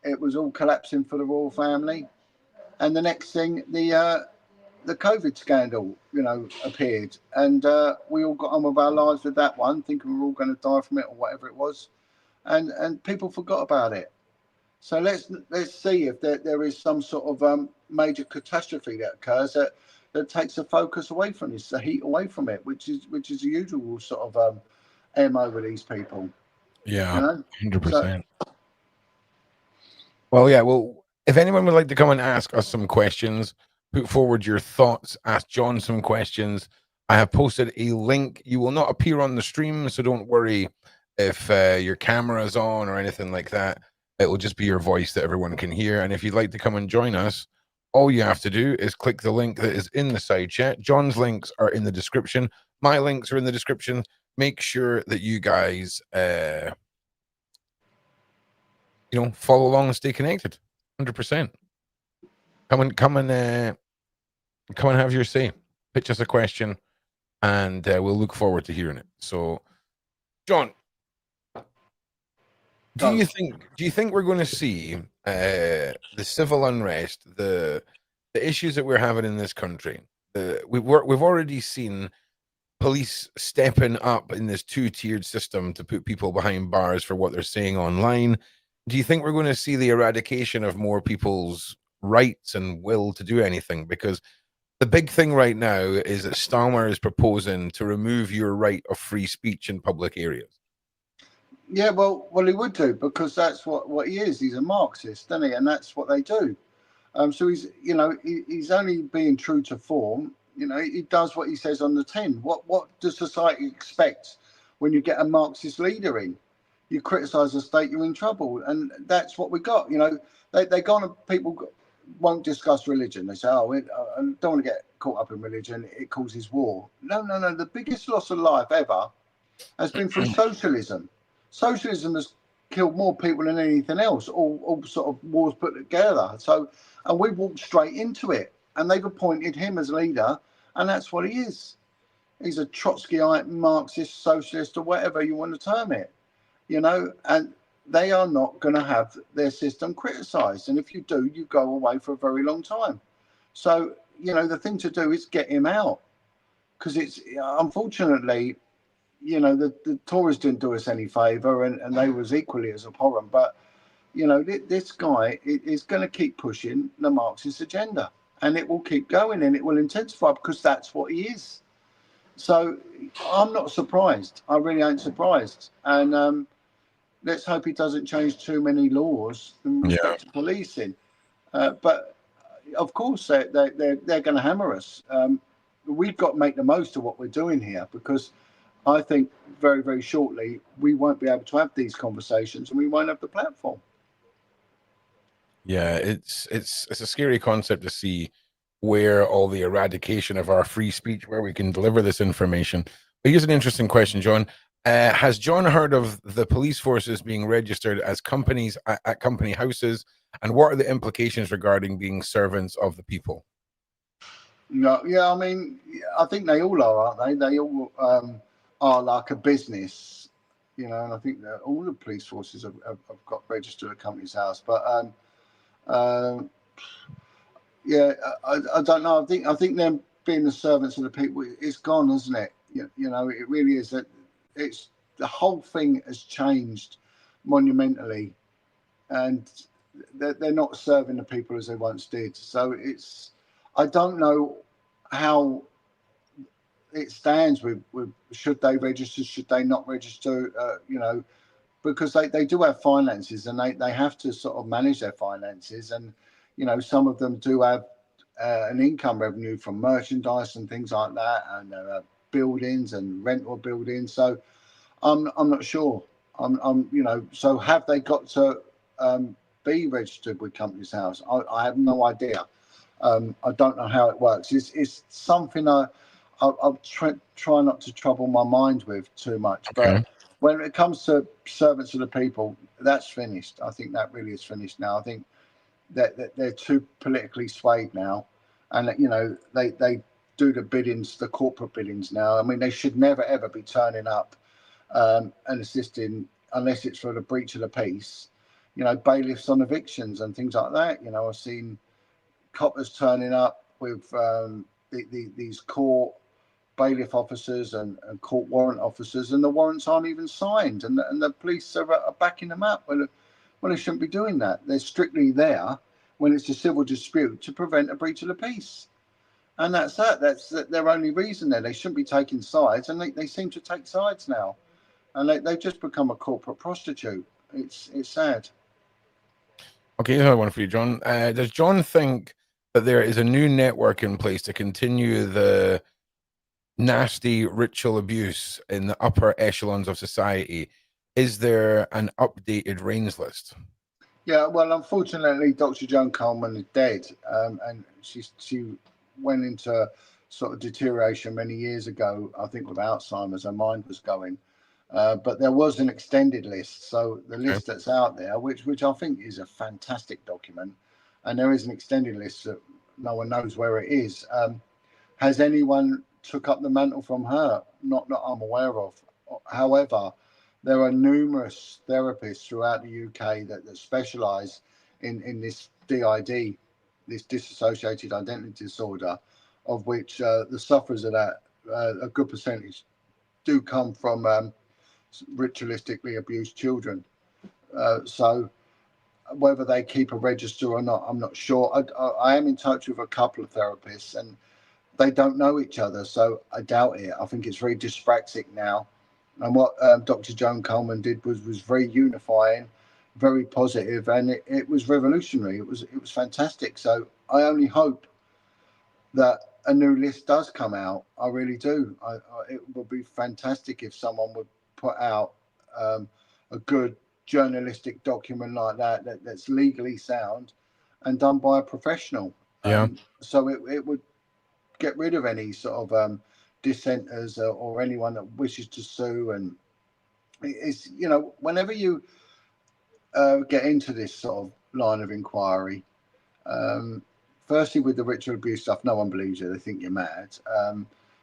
It was all collapsing for the royal family. And the next thing, the the COVID scandal, appeared, and we all got on with our lives with that one, thinking we're all going to die from it or whatever it was, and people forgot about it. So let's see if there is some sort of major catastrophe that occurs that takes the focus away from this, the heat away from it, which is the usual sort of MO with these people. Yeah, 100%. So, Well, yeah. Well, if anyone would like to come and ask us some questions, put forward your thoughts, ask John some questions. I have posted a link. You will not appear on the stream, so don't worry if your camera is on or anything like that. It will just be your voice that everyone can hear. And if you'd like to come and join us, all you have to do is click the link that is in the side chat. John's links are in the description. My links are in the description. Make sure that you guys follow along and stay connected. 100%. Come and have your say. Pitch us a question, and we'll look forward to hearing it. So, John, do you think we're going to see the civil unrest, the issues that we're having in this country? We've already seen police stepping up in this two-tiered system to put people behind bars for what they're saying online. Do you think we're going to see the eradication of more people's rights and will to do anything? Because the big thing right now is that Starmer is proposing to remove your right of free speech in public areas. Yeah, well, he would do, because that's what he is. He's a Marxist, isn't he? And that's what they do. So he's only being true to form. He does what he says on the tin. What does society expect when you get a Marxist leader in? You criticise the state, you're in trouble, and that's what we got. They go on. People won't discuss religion. They say, "Oh, I don't want to get caught up in religion. It causes war." No. The biggest loss of life ever has been through socialism. Socialism has killed more people than anything else. All sort of wars put together. So, and we walked straight into it, and they've appointed him as leader, and that's what he is. He's a Trotskyite, Marxist, socialist, or whatever you want to term it. And they are not going to have their system criticised. And if you do, you go away for a very long time. So, the thing to do is get him out, because it's unfortunately, the Tories didn't do us any favour, and they was equally as abhorrent. But, this guy is going to keep pushing the Marxist agenda, and it will keep going, and it will intensify, because that's what he is. So I'm not surprised. I really ain't surprised. And let's hope he doesn't change too many laws in respect to policing. But of course, they're going to hammer us. We've got to make the most of what we're doing here, because I think very, very shortly we won't be able to have these conversations, and we won't have the platform. Yeah, it's a scary concept to see where all the eradication of our free speech, where we can deliver this information. But here's an interesting question, John. Has John heard of the police forces being registered as companies at company houses, and what are the implications regarding being servants of the people? No, yeah, I mean, I think they all are, aren't they? They all are like a business, and I think that all the police forces have got registered at company's house. But yeah, I don't know. I think them being the servants of the people, it's gone, isn't it? It really is. That it's the whole thing has changed monumentally, and they're not serving the people as they once did. So I don't know how it stands with should they register, should they not register, because they do have finances, and they have to sort of manage their finances, and some of them do have an income revenue from merchandise and things like that, and buildings and rental buildings. So I'm not sure. So have they got to be registered with Companies House? I have no idea. I don't know how it works. It's something I'll try not to trouble my mind with too much. Okay. But when it comes to servants of the people, that's finished. I think that really is finished now. I think that they're too politically swayed now, and they do the biddings, the corporate biddings now. I mean, they should never ever be turning up and assisting unless it's for the breach of the peace. Bailiffs on evictions and things like that. I've seen coppers turning up with these court bailiff officers and court warrant officers, and the warrants aren't even signed, and the police are backing them up. Well, they shouldn't be doing that. They're strictly there when it's a civil dispute to prevent a breach of the peace. And that's that. That's their only reason there. They shouldn't be taking sides, and they seem to take sides now. And they've just become a corporate prostitute. It's sad. Okay, here's one for you, John. Does John think that there is a new network in place to continue the nasty ritual abuse in the upper echelons of society? Is there an updated reigns list? Yeah, well, unfortunately, Dr. Joan Coleman is dead, and she went into sort of deterioration many years ago. I think with Alzheimer's, her mind was going. But there was an extended list, so the list that's out there, which I think is a fantastic document, and there is an extended list that no one knows where it is. Has anyone took up the mantle from her? Not that I'm aware of. However, there are numerous therapists throughout the UK that specialise in this DID, this dissociated identity disorder, of which the sufferers of that, a good percentage, do come from ritualistically abused children. So whether they keep a register or not, I'm not sure. I am in touch with a couple of therapists, and they don't know each other, so I doubt it. I think it's very dyspraxic now. And what Dr. Joan Coleman did was very unifying, very positive, and it was revolutionary. It was fantastic. So I only hope that a new list does come out. I really do. It would be fantastic if someone would put out a good journalistic document like that's legally sound and done by a professional. So it would get rid of any sort of dissenters or anyone that wishes to sue. And it's, whenever you get into this sort of line of inquiry, firstly with the ritual abuse stuff, no one believes you. They think you're mad.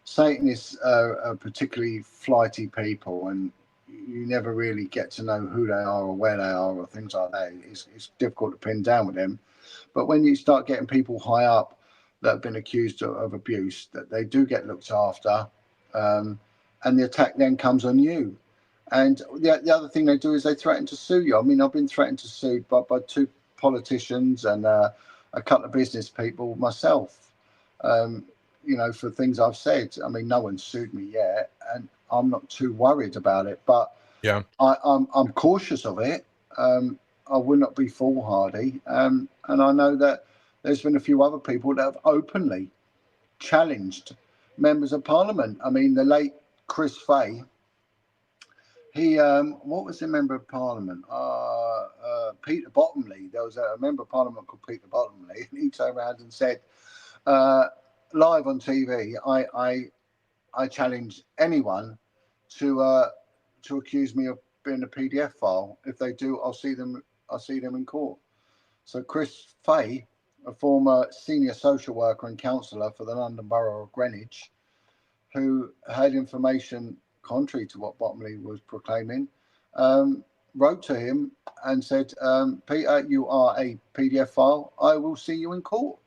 Satanists are particularly flighty people, and you never really get to know who they are or where they are or things like that. It's difficult to pin down with them. But when you start getting people high up that have been accused of abuse, that they do get looked after, and the attack then comes on you. And the other thing they do is they threaten to sue you. I mean, I've been threatened to sue by 2 politicians and a couple of business people myself, for things I've said. I mean, no one's sued me yet, and I'm not too worried about it. But yeah, I'm cautious of it. I will not be foolhardy, and I know that there's been a few other people that have openly challenged members of Parliament. I mean, the late Chris Fay, he, what was the member of Parliament? Peter Bottomley. There was a member of Parliament called Peter Bottomley, and he turned around and said, live on TV, I challenge anyone to accuse me of being a PDF file. If they do, I'll see them in court. So Chris Fay, a former senior social worker and councillor for the London Borough of Greenwich, who had information contrary to what Bottomley was proclaiming, wrote to him and said, Peter, you are a PDF file. I will see you in court.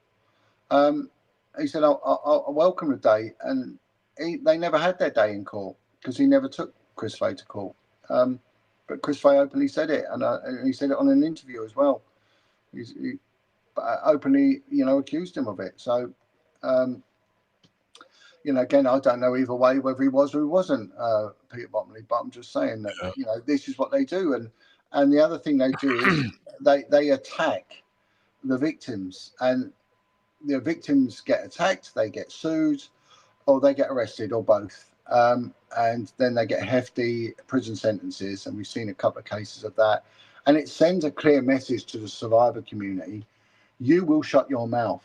He said, I'll welcome the day. And they never had their day in court because he never took Chris Fay to court. But Chris Fay openly said it, and he said it on an interview as well. He openly, accused him of it. So, again, I don't know either way whether he was or he wasn't Peter Bottomley, but I'm just saying that, this is what they do. And the other thing they do is they attack the victims, and the victims get attacked, they get sued, or they get arrested, or both. And then they get hefty prison sentences, and we've seen a couple of cases of that. And it sends a clear message to the survivor community: you will shut your mouth.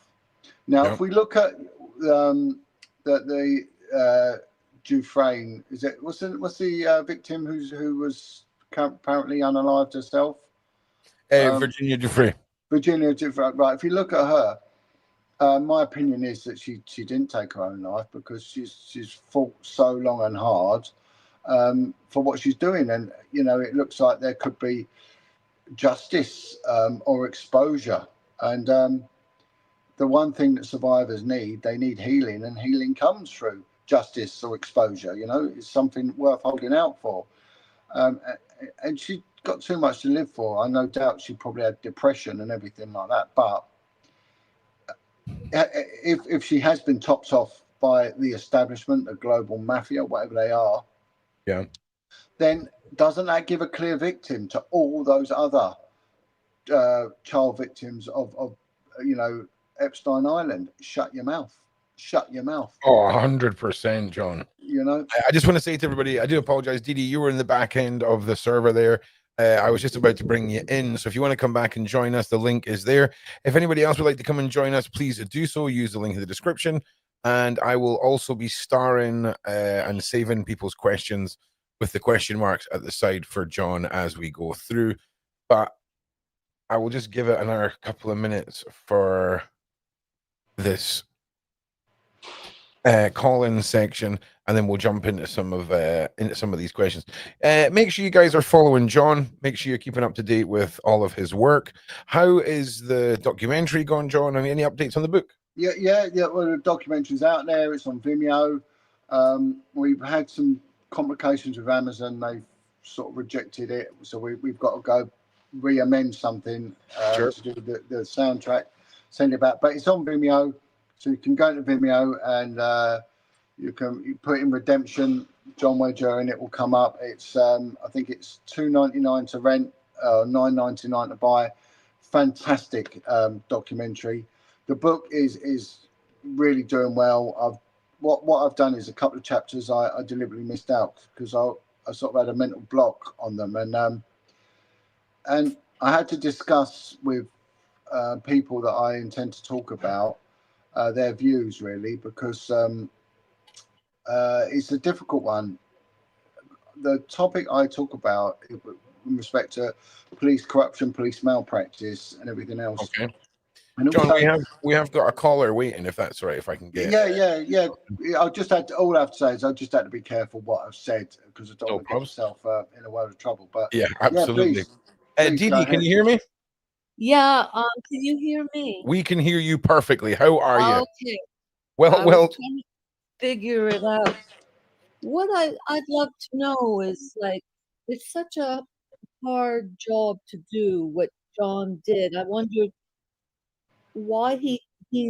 Now, if we look at the Dufresne, what's the victim who was apparently unalived herself? Virginia Dufresne. Virginia Dufresne, right? If you look at her, my opinion is that she didn't take her own life because she's fought so long and hard for what she's doing, and it looks like there could be justice or exposure, and the one thing that survivors need, they need healing, and healing comes through justice or exposure. You know, it's something worth holding out for. And she got too much to live for. I no doubt she probably had depression and everything like that. But if she has been topped off by the establishment, the global mafia, whatever they are, Yeah. then doesn't that give a clear victim to all those other child victims of Epstein Island? Shut your mouth. Shut your mouth. Oh, 100%, John. You know, I just want to say to everybody, I do apologize, Didi, you were in the back end of the server there. I was just about to bring you in. So if you want to come back and join us, the link is there. If anybody else would like to come and join us, please do so. Use the link in the description. And I will also be starring and saving people's questions with the question marks at the side for John as we go through. But I will just give it another couple of minutes for this call-in section, and then we'll jump into some of these questions. Make sure you guys are following John. Make sure you're keeping up to date with all of his work. How is the documentary going, John? Any updates on the book? Yeah. Well, the documentary's out there. It's on Vimeo. We've had some complications with Amazon. They've sort of rejected it, so we've got to go re-amend something Sure. to do with the soundtrack. Send it back, but it's on Vimeo, so you can go to Vimeo and you put in Redemption John Wedger and it will come up. It's I think it's $2.99 to rent, $9.99 to buy. Fantastic documentary. The book is really doing well. What I've done is a couple of chapters I deliberately missed out because I sort of had a mental block on them, and I had to discuss with people that I intend to talk about their views, really, because it's a difficult one. The topic I talk about in respect to police corruption, police malpractice, and everything else. Okay. And John, also, we have got a caller waiting, if that's right, if I can get yeah. All I have to say is I just had to be careful what I've said because I don't no want to get problems. myself in a world of trouble. But Yeah, absolutely. please go Didi, can ahead. you hear me? Yeah, can you hear me? We can hear you perfectly. How are you? Okay. Well, I was trying to figure it out. What I'd love to know is, like, it's such a hard job to do what John did. I wondered why he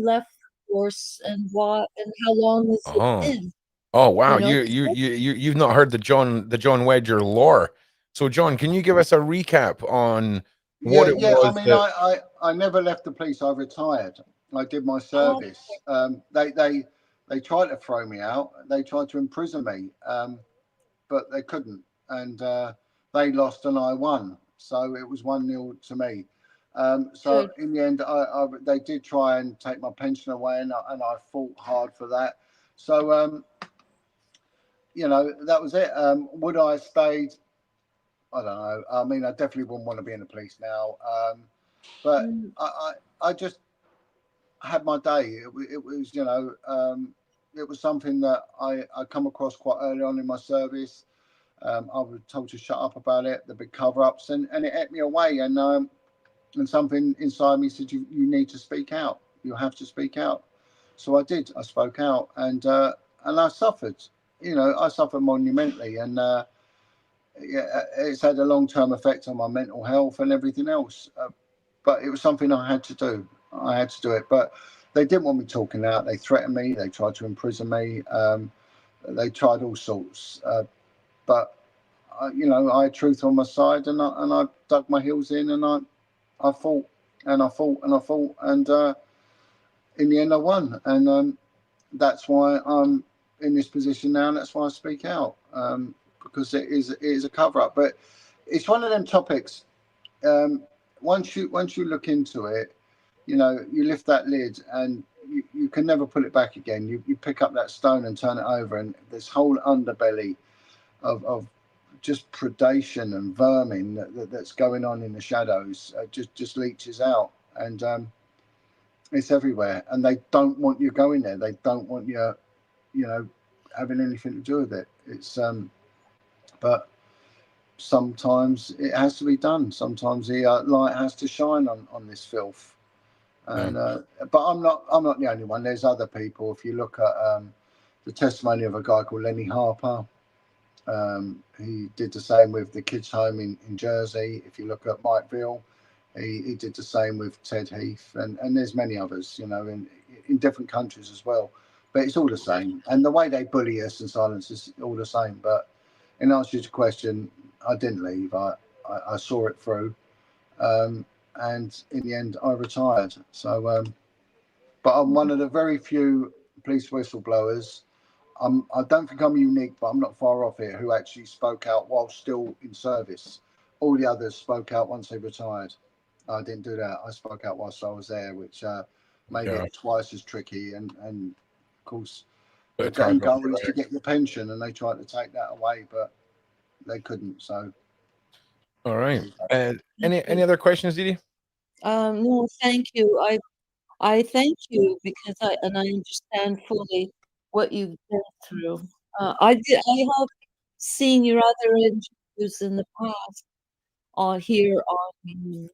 left the force and how long has it been? Oh wow, You know, you've not heard the John Wedger lore. So John, can you give us a recap on what it was? I mean, I never left the police. I retired. I did my service. They tried to throw me out. They tried to imprison me, but they couldn't. And they lost and I won. So it was 1-0 to me. So Good. in the end, they did try and take my pension away, and I fought hard for that. So that was it. Would I have stayed? I don't know. I mean, I definitely wouldn't want to be in the police now. But I just had my day. It was, it was something that I come across quite early on in my service. I was told to shut up about it, the big cover-ups, and it ate me away. And something inside me said, you need to speak out. You have to speak out. So I did. I spoke out, and I suffered. I suffered monumentally, and it's had a long-term effect on my mental health and everything else. But it was something I had to do. I had to do it. But they didn't want me talking out. They threatened me. They tried to imprison me. They tried all sorts. But I had truth on my side, and I dug my heels in, and I fought and I fought and I fought, and in the end I won. And that's why I'm in this position now, and that's why I speak out, because it is a cover up. But it's one of them topics. Once you look into it, you lift that lid and you can never put it back again. You pick up that stone and turn it over, and this whole underbelly of just predation and vermin that's going on in the shadows just leaches out, and it's everywhere. And they don't want you going there. They don't want you, having anything to do with it. It's but sometimes it has to be done. Sometimes the light has to shine on this filth. And but I'm not the only one. There's other people. If you look at the testimony of a guy called Lenny Harper, he did the same with the kids' home in Jersey. If you look at Mike Veal, he did the same with Ted Heath, and there's many others, you know, in different countries as well. But it's all the same, and the way they bully us and silence is all the same. But in answer to your question, I didn't leave. I saw it through, and in the end, I retired. So, but I'm one of the very few police whistleblowers. I don't think I'm unique, but I'm not far off here, who actually spoke out while still in service. All the others spoke out once they retired. I didn't do that. I spoke out whilst I was there, which made it twice as tricky. And of course, the end goal is to get your pension, and they tried to take that away, but they couldn't. So, all right. Any other questions, Didi? No, thank you. I thank you because I understand fully what you've been through. I have seen your other interviews in the past here on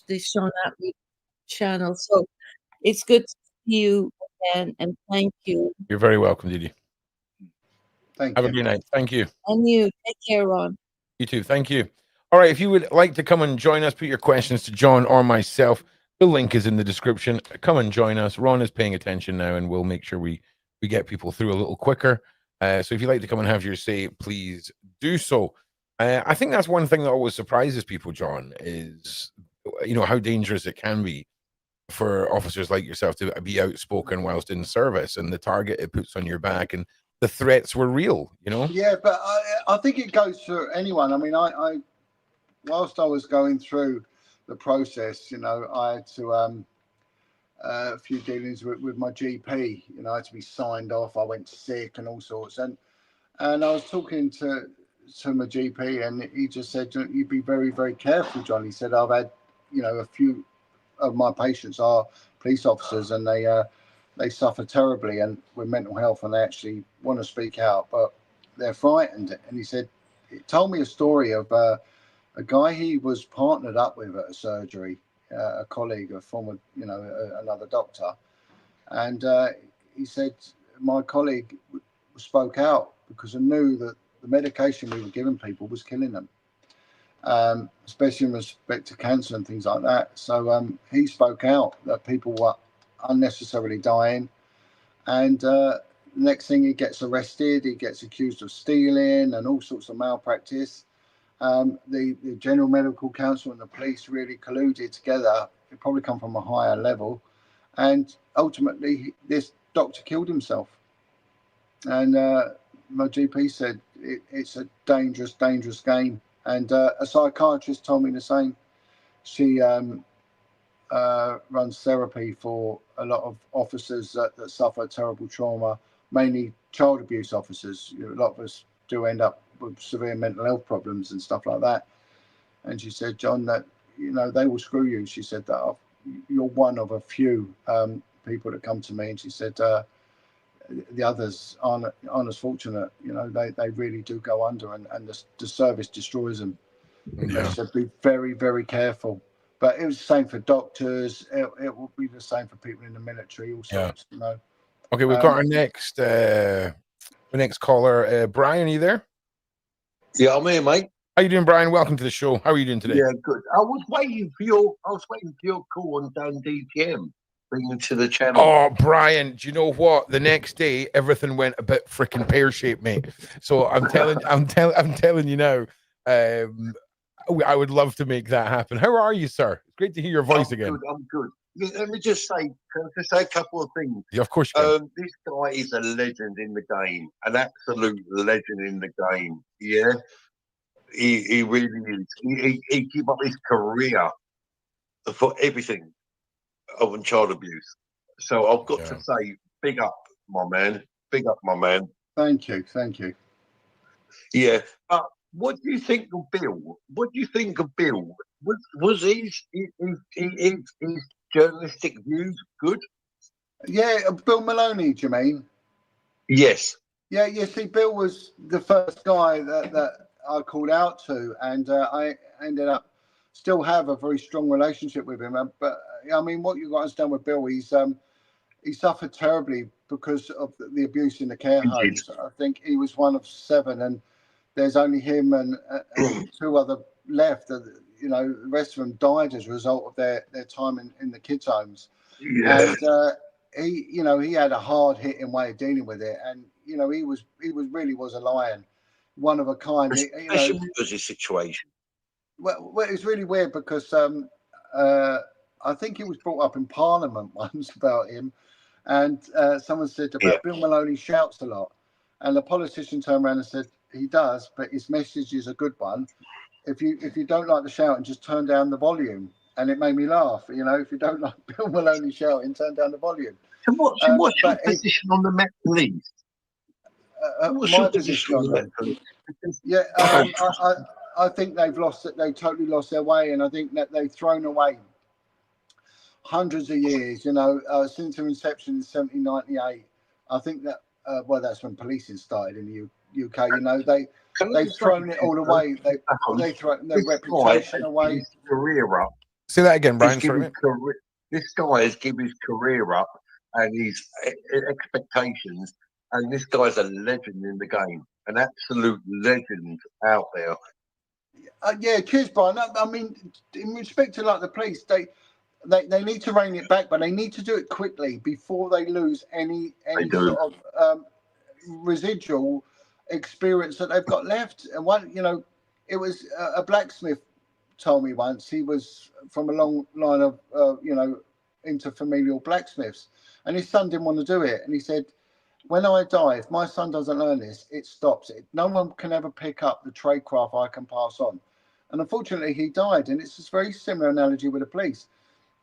the Sean Atwood channel, so it's good to see you again, and thank you. You're very welcome, Didi. Thank you. you. Have a good night. Thank you. And you take care, Ron. You too. Thank you. All right. If you would like to come and join us, put your questions to John or myself. The link is in the description. Come and join us. Ron is paying attention now, and we'll make sure we get people through a little quicker. So if you'd like to come and have your say, please do so. I think that's one thing that always surprises people, John, is, you know, how dangerous it can be for officers like yourself to be outspoken whilst in service, and the target it puts on your back, and the threats were real, you know? Yeah, but I think it goes for anyone. I mean, I whilst I was going through the process, you know, I had to a few dealings with my GP. You know, I had to be signed off. I went sick and all sorts. And I was talking to my GP, and he just said, "You be very, very careful, John." He said, "I've had, you know, a few of my patients are police officers, and they suffer terribly and with mental health, and they actually want to speak out, but they're frightened." And he said, he told me a story of a guy he was partnered up with at a surgery, a colleague, a former, you know, another doctor. And he said, my colleague spoke out because I knew that the medication we were giving people was killing them, especially in respect to cancer and things like that. So he spoke out that people were unnecessarily dying. And next thing, he gets arrested. He gets accused of stealing and all sorts of malpractice. The General Medical Council and the police really colluded together. It probably come from a higher level, and ultimately this doctor killed himself. And my GP said it's a dangerous game. And a psychiatrist told me the same. She runs therapy for a lot of officers that suffer terrible trauma, mainly child abuse officers. You know, a lot of us do end up with severe mental health problems and stuff like that. And she said, John, that, you know, they will screw you. She said that you're one of a few people that come to me. And she said the others aren't as fortunate. You know, they really do go under, and the service destroys them. Yeah. She said, be very, very careful. But it was the same for doctors. It will be the same for people in the military, all sorts, you know. Okay, we've got our next caller. Brian, are you there? Yeah, I'm here, mate. How you doing, Brian? Welcome to the show. How are you doing today? Yeah, good. I was waiting for your call on Dan DTM, bringing to the channel. Oh, Brian, do you know what? The next day, everything went a bit freaking pear-shaped, mate. So I'm telling you now, I would love to make that happen. How are you, sir? It's great to hear your voice again. I'm good. Let me just say, a couple of things. Yeah, of course you can. This guy is a legend in the game, an absolute legend in the game. Yeah, he really is. He gave up his career for everything of child abuse. So I've got to say, big up, my man. Big up, my man. Thank you. Yeah, but what do you think of Bill? Was his journalistic views good? Yeah, Bill Maloney, do you mean? Yes. Yeah, you see, Bill was the first guy that I called out to, and I ended up still have a very strong relationship with him. But I mean, what you got to understand with Bill, he suffered terribly because of the abuse in the care homes. I think he was one of 7, and there's only him and 2 other left. You know, the rest of them died as a result of their time in the kids' homes. Yeah. And he, you know, he had a hard hitting way of dealing with it, and you know, he really was a lion, one of a kind. Especially with his situation. Well, it's really weird because I think he was brought up in Parliament once about him, and someone said about Bill Maloney shouts a lot, and the politician turned around and said he does, but his message is a good one. If you don't like the shouting, just turn down the volume. And it made me laugh. You know, if you don't like Bill Maloney shouting, turn down the volume. So what's your position on the Met Police? My position on them? Yeah, I think they've lost it. They totally lost their way, and I think that they've thrown away hundreds of years. You know, since their inception in 1798. I think that well, that's when policing started in the UK. You know, they've thrown it all away. They thrown their reputation away. His career up. Say that again, Brian. This guy has given his career up and his expectations, and this guy's a legend in the game, an absolute legend out there. Yeah, cheers, Brian. I mean, in respect to like the police, they need to rein it back, but they need to do it quickly before they lose any sort of residual experience that they've got left. And one, you know, it was a blacksmith told me once. He was from a long line of you know, interfamilial blacksmiths, and his son didn't want to do it, and he said, when I die, if my son doesn't learn this, it stops it. No one can ever pick up the trade craft I can pass on. And unfortunately he died, and it's a very similar analogy with the police.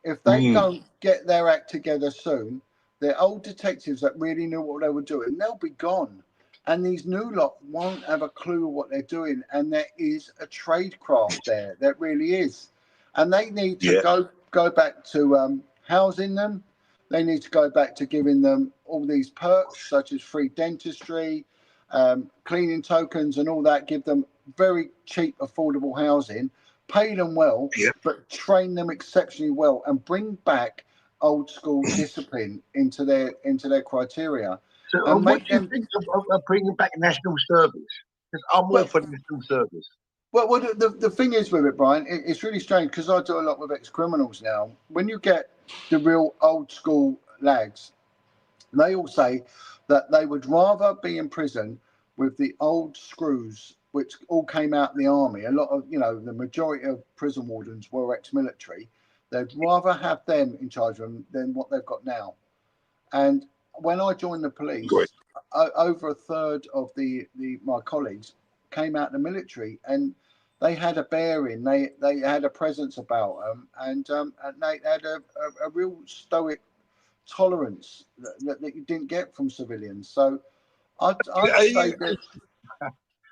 If they don't get their act together soon, the old detectives that really knew what they were doing, they'll be gone. And these new lot won't have a clue what they're doing. And there is a tradecraft there. That really is. And they need to go back to housing them. They need to go back to giving them all these perks, such as free dentistry, cleaning tokens and all that. Give them very cheap, affordable housing. Pay them well, but train them exceptionally well. And bring back old school discipline into their criteria. So what do you think of bringing back national service? Because I'm all for national service. Well, the thing is with it, Brian, it's really strange because I do a lot with ex-criminals now. When you get the real old school lags, they all say that they would rather be in prison with the old screws, which all came out of the army. A lot of, you know, the majority of prison wardens were ex-military. They'd rather have them in charge of them than what they've got now. And when I joined the police, over a third of my colleagues came out of the military, and they had a bearing, they had a presence about them, and they had a real stoic tolerance that you didn't get from civilians. So I'd say that.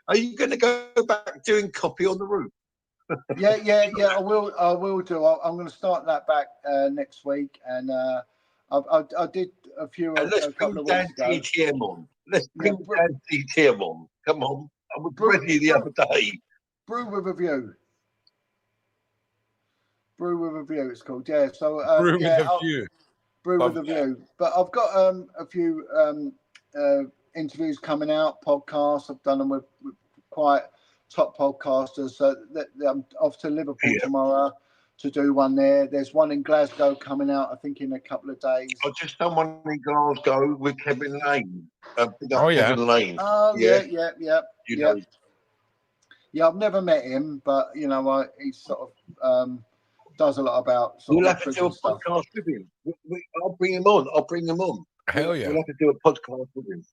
Are you going to go back doing copy on the roof? Yeah. I will do. I'm going to start that back next week, and I did a few. And let's bring Dan TTM on. Let's bring Dan TTM on. Come on, I was ready the other day. Brew with a View. Brew with a View. It's called. Yeah. So Brew with a View. Brew with a View. But I've got a few interviews coming out, podcasts. I've done them with quite top podcasters. So I'm off to Liverpool tomorrow to do one there. There's one in Glasgow coming out, I think, in a couple of days. I've just done one in Glasgow with Kevin Lane. Kevin Lane. Oh, yeah. You know. Yeah, I've never met him, but, you know, he sort of does a lot about We'll have to do a podcast with him. I'll bring him on. Hell yeah. We'll have to do a podcast with him.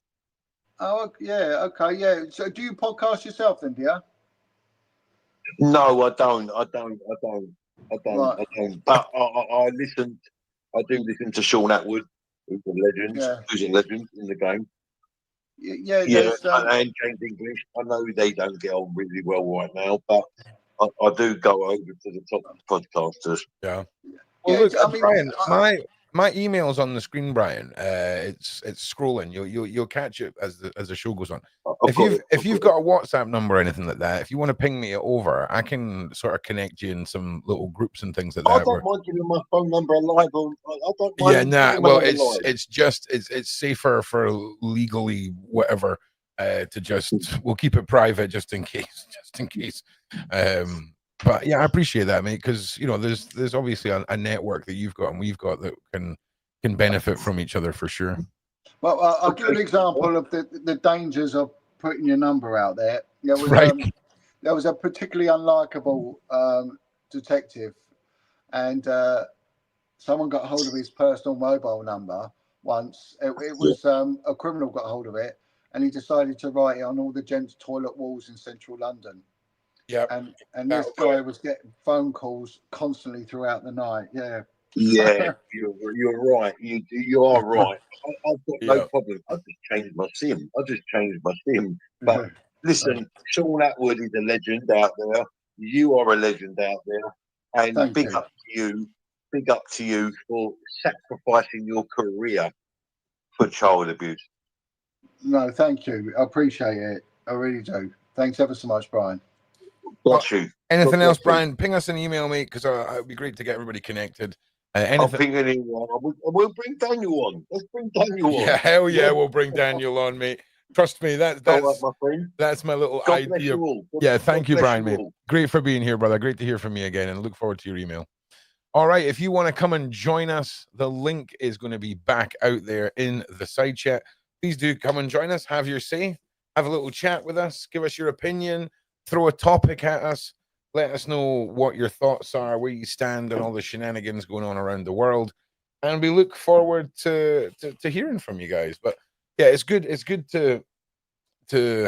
Oh, yeah, okay, yeah. So do you podcast yourself then, do you? No, I don't. Right. But I listen. I do listen to Sean Atwood, who's a legend, who's a legend in the game. Yeah. And James English. I know they don't get on really well right now, but I do go over to the top podcasters. Yeah. Well, look, Brian, My email's on the screen, Brian. It's scrolling. You'll catch it as the show goes on. If you've got a WhatsApp number or anything like that, if you want to ping me it over, I can sort of connect you in some little groups and things like that. I don't mind giving my phone number live. I don't mind. Yeah, nah. Well, it's safer for legally whatever to just we'll keep it private just in case. But yeah, I appreciate that, mate, because you know there's obviously a network that you've got and we've got that can benefit from each other for sure. Well, I'll give an example of the dangers of putting your number out there. There was a particularly unlikable detective, and someone got hold of his personal mobile number once. It was a criminal got hold of it, and he decided to write it on all the gents' toilet walls in central London. Yeah, and this guy was getting phone calls constantly throughout the night. Yeah, you're right. You are right. I've got no problem. I just changed my SIM. But listen, Sean Atwood is a legend out there. You are a legend out there, and big up to you. Big up to you for sacrificing your career for child abuse. No, thank you. I appreciate it. I really do. Thanks ever so much, Brian. Bless you. Anything else, Brian? Ping us an email, mate, because it'd be great to get everybody connected. I'll ping an email. We'll bring Daniel on. Let's bring Daniel on. Yeah, hell yeah, we'll bring Daniel on, mate. Trust me, that's right, my friend. That's my little God idea. Bless you all. Yeah, thank you, Brian, mate. All. Great for being here, brother. Great to hear from you again, and look forward to your email. All right, if you want to come and join us, the link is going to be back out there in the side chat. Please do come and join us. Have your say. Have a little chat with us. Give us your opinion. Throw a topic at us. Let us know what your thoughts are, where you stand, and all the shenanigans going on around the world. And we look forward to hearing from you guys. But yeah, it's good. It's good to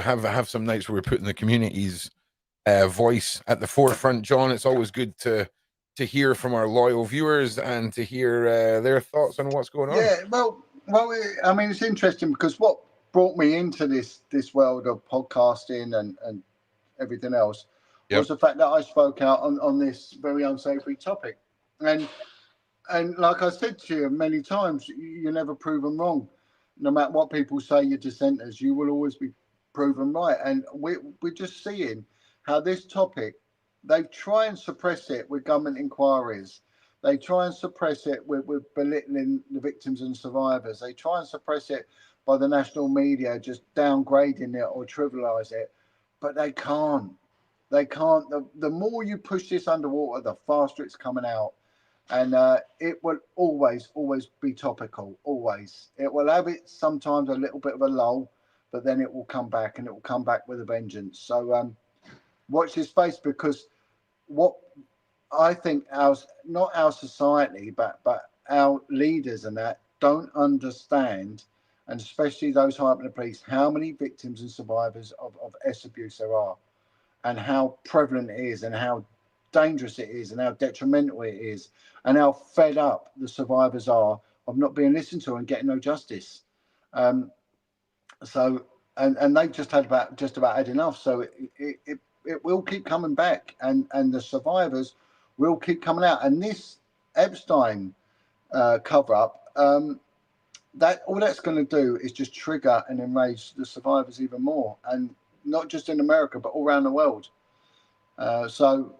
have some nights where we're putting the community's voice at the forefront, John. It's always good to hear from our loyal viewers and to hear their thoughts on what's going on. Yeah, well, I mean, it's interesting because what brought me into this world of podcasting and everything else was the fact that I spoke out on this very unsavory topic. And like I said to you many times, you're never proven wrong. No matter what people say, you're dissenters, you will always be proven right. And we're just seeing how this topic, they try and suppress it with government inquiries. They try and suppress it with belittling the victims and survivors. They try and suppress it by the national media, just downgrading it or trivialize it. But they can't. They can't. The more you push this underwater, the faster it's coming out. And it will always be topical. Always. It will have it sometimes a little bit of a lull, but then it will come back, and it will come back with a vengeance. So watch this space, because what I think not our society, but our leaders and that don't understand, and especially those high up in the police, how many victims and survivors of S abuse there are, and how prevalent it is, and how dangerous it is, and how detrimental it is, and how fed up the survivors are of not being listened to and getting no justice. So they just had about had enough. So it will keep coming back, and the survivors will keep coming out. And this Epstein cover up, that all that's going to do is just trigger and enrage the survivors even more, and not just in America but all around the world. So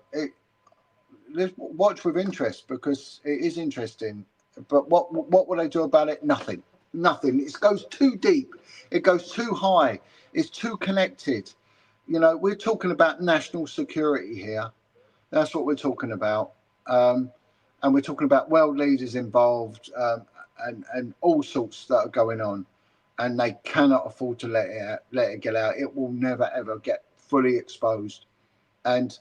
let's watch with interest, because it is interesting. But what will they do about it? Nothing. It goes too deep. It goes too high. It's too connected. You know, we're talking about national security here. That's what we're talking about. And we're talking about world leaders involved, and all sorts that are going on. And they cannot afford to let it get out. It will never, ever get fully exposed. And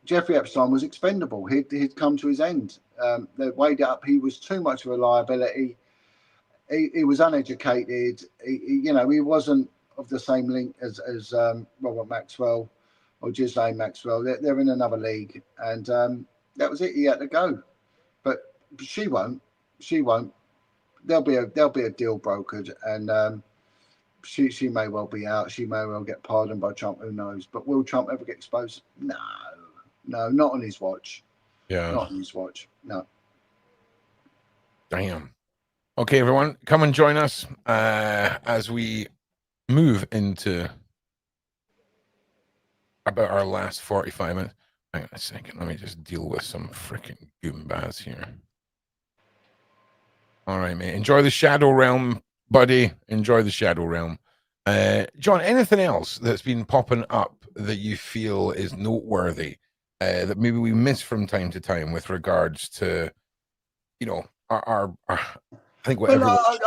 Jeffrey Epstein was expendable. He'd come to his end. They weighed it up. He was too much of a liability. He was uneducated. He wasn't of the same link as Robert Maxwell or Ghislaine Maxwell. They're in another league, and that was it. He had to go, but she won't. There'll be a deal brokered, and she may well be out. She may well get pardoned by Trump. Who knows? But will Trump ever get exposed? No, not on his watch. Yeah, not on his watch. No. Damn. Okay, everyone, come and join us as we move into about our last 45 minutes. Hang on a second. Let me just deal with some freaking goombas here. All right, mate. Enjoy the Shadow Realm, buddy. Enjoy the Shadow Realm. John, anything else that's been popping up that you feel is noteworthy that maybe we miss from time to time with regards to, you know, our I think whatever. Well,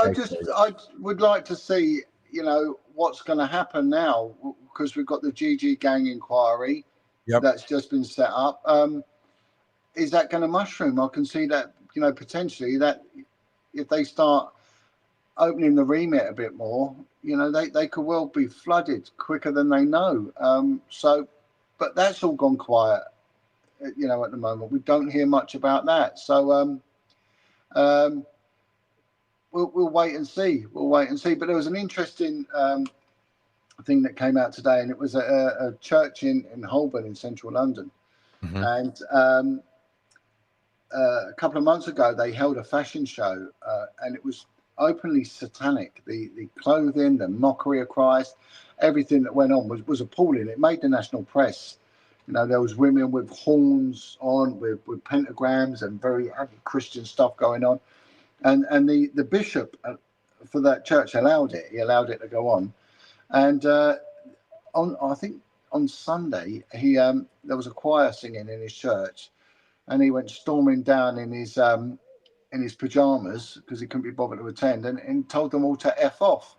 I would like to see, you know, what's going to happen now, because we've got the GG gang inquiry that's just been set up. Is that going to mushroom? I can see that, you know, potentially that if they start opening the remit a bit more, you know, they could well be flooded quicker than they know. But that's all gone quiet, you know, at the moment. We don't hear much about that. So we'll wait and see. We'll wait and see. But there was an interesting thing that came out today, and it was a church in Holborn in central London. And a couple of months ago, they held a fashion show, and it was openly satanic. The clothing, the mockery of Christ, everything that went on was appalling. It made the national press. You know, there was women with horns on, with pentagrams and very anti-Christian stuff going on. And the bishop for that church allowed it. He allowed it to go on. And I think on Sunday, there was a choir singing in his church, and he went storming down in his pajamas because he couldn't be bothered to attend, and told them all to F off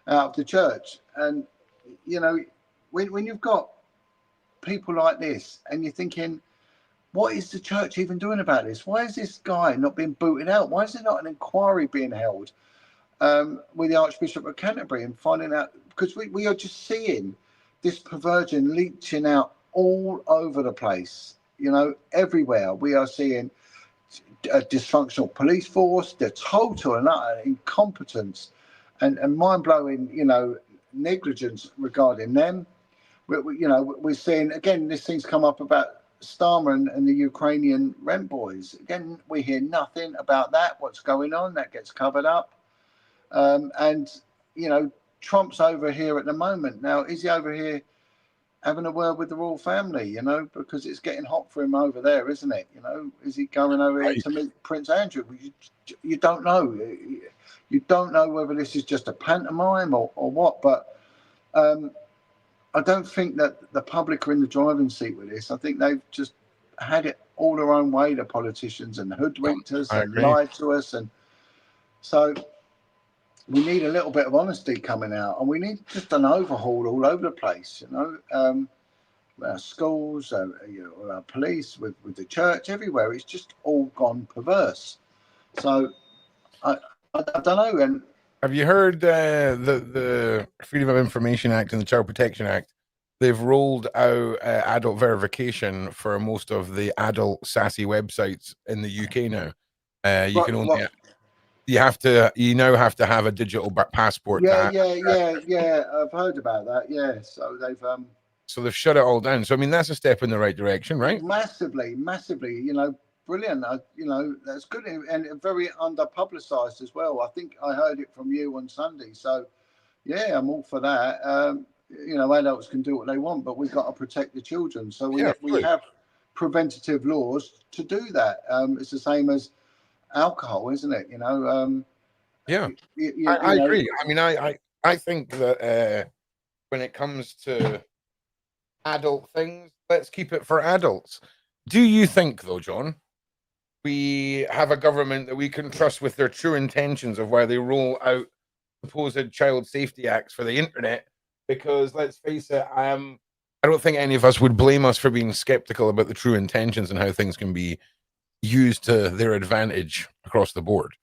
out of the church. And, you know, when you've got people like this and you're thinking, what is the church even doing about this? Why is this guy not being booted out? Why is there not an inquiry being held with the Archbishop of Canterbury and finding out? Because we are just seeing this perversion leaching out all over the place, you know, everywhere. We are seeing a dysfunctional police force, the total and utter incompetence and mind-blowing, you know, negligence regarding them. We're seeing, again, this thing's come up about Starmer and the Ukrainian rent boys. Again, we hear nothing about that. What's going on? That gets covered up. And, you know, Trump's over here at the moment. Now, is he over here having a word with the royal family, you know, because it's getting hot for him over there, isn't it? You know, is he going over here to meet Prince Andrew? You don't know. You don't know whether this is just a pantomime or what. But I don't think that the public are in the driving seat with this. I think they've just had it all their own way, the politicians, and hoodwinked us and lied to us. And so we need a little bit of honesty coming out, and we need just an overhaul all over the place, you know, our schools, you know, our police, with the church, everywhere. It's just all gone perverse. So I don't know. And have you heard the Freedom of Information Act and the Child Protection Act? They've rolled out adult verification for most of the adult sassy websites in the UK now. You can only you now have to have a digital passport. Yeah. I've heard about that. Yeah, so they've shut it all down. So I mean, that's a step in the right direction, right? Massively. You know, brilliant. You know, that's good and very under publicized as well. I think I heard it from you on Sunday. So yeah, I'm all for that. You know, adults can do what they want, but we've got to protect the children. So we have preventative laws to do that. It's the same as alcohol, isn't it? You know. I agree. I mean, I think that when it comes to adult things, let's keep it for adults. Do you think, though, John, we have a government that we can trust with their true intentions of why they roll out supposed child safety acts for the internet? Because let's face it, I don't think any of us would blame us for being skeptical about the true intentions and how things can be used to their advantage across the board.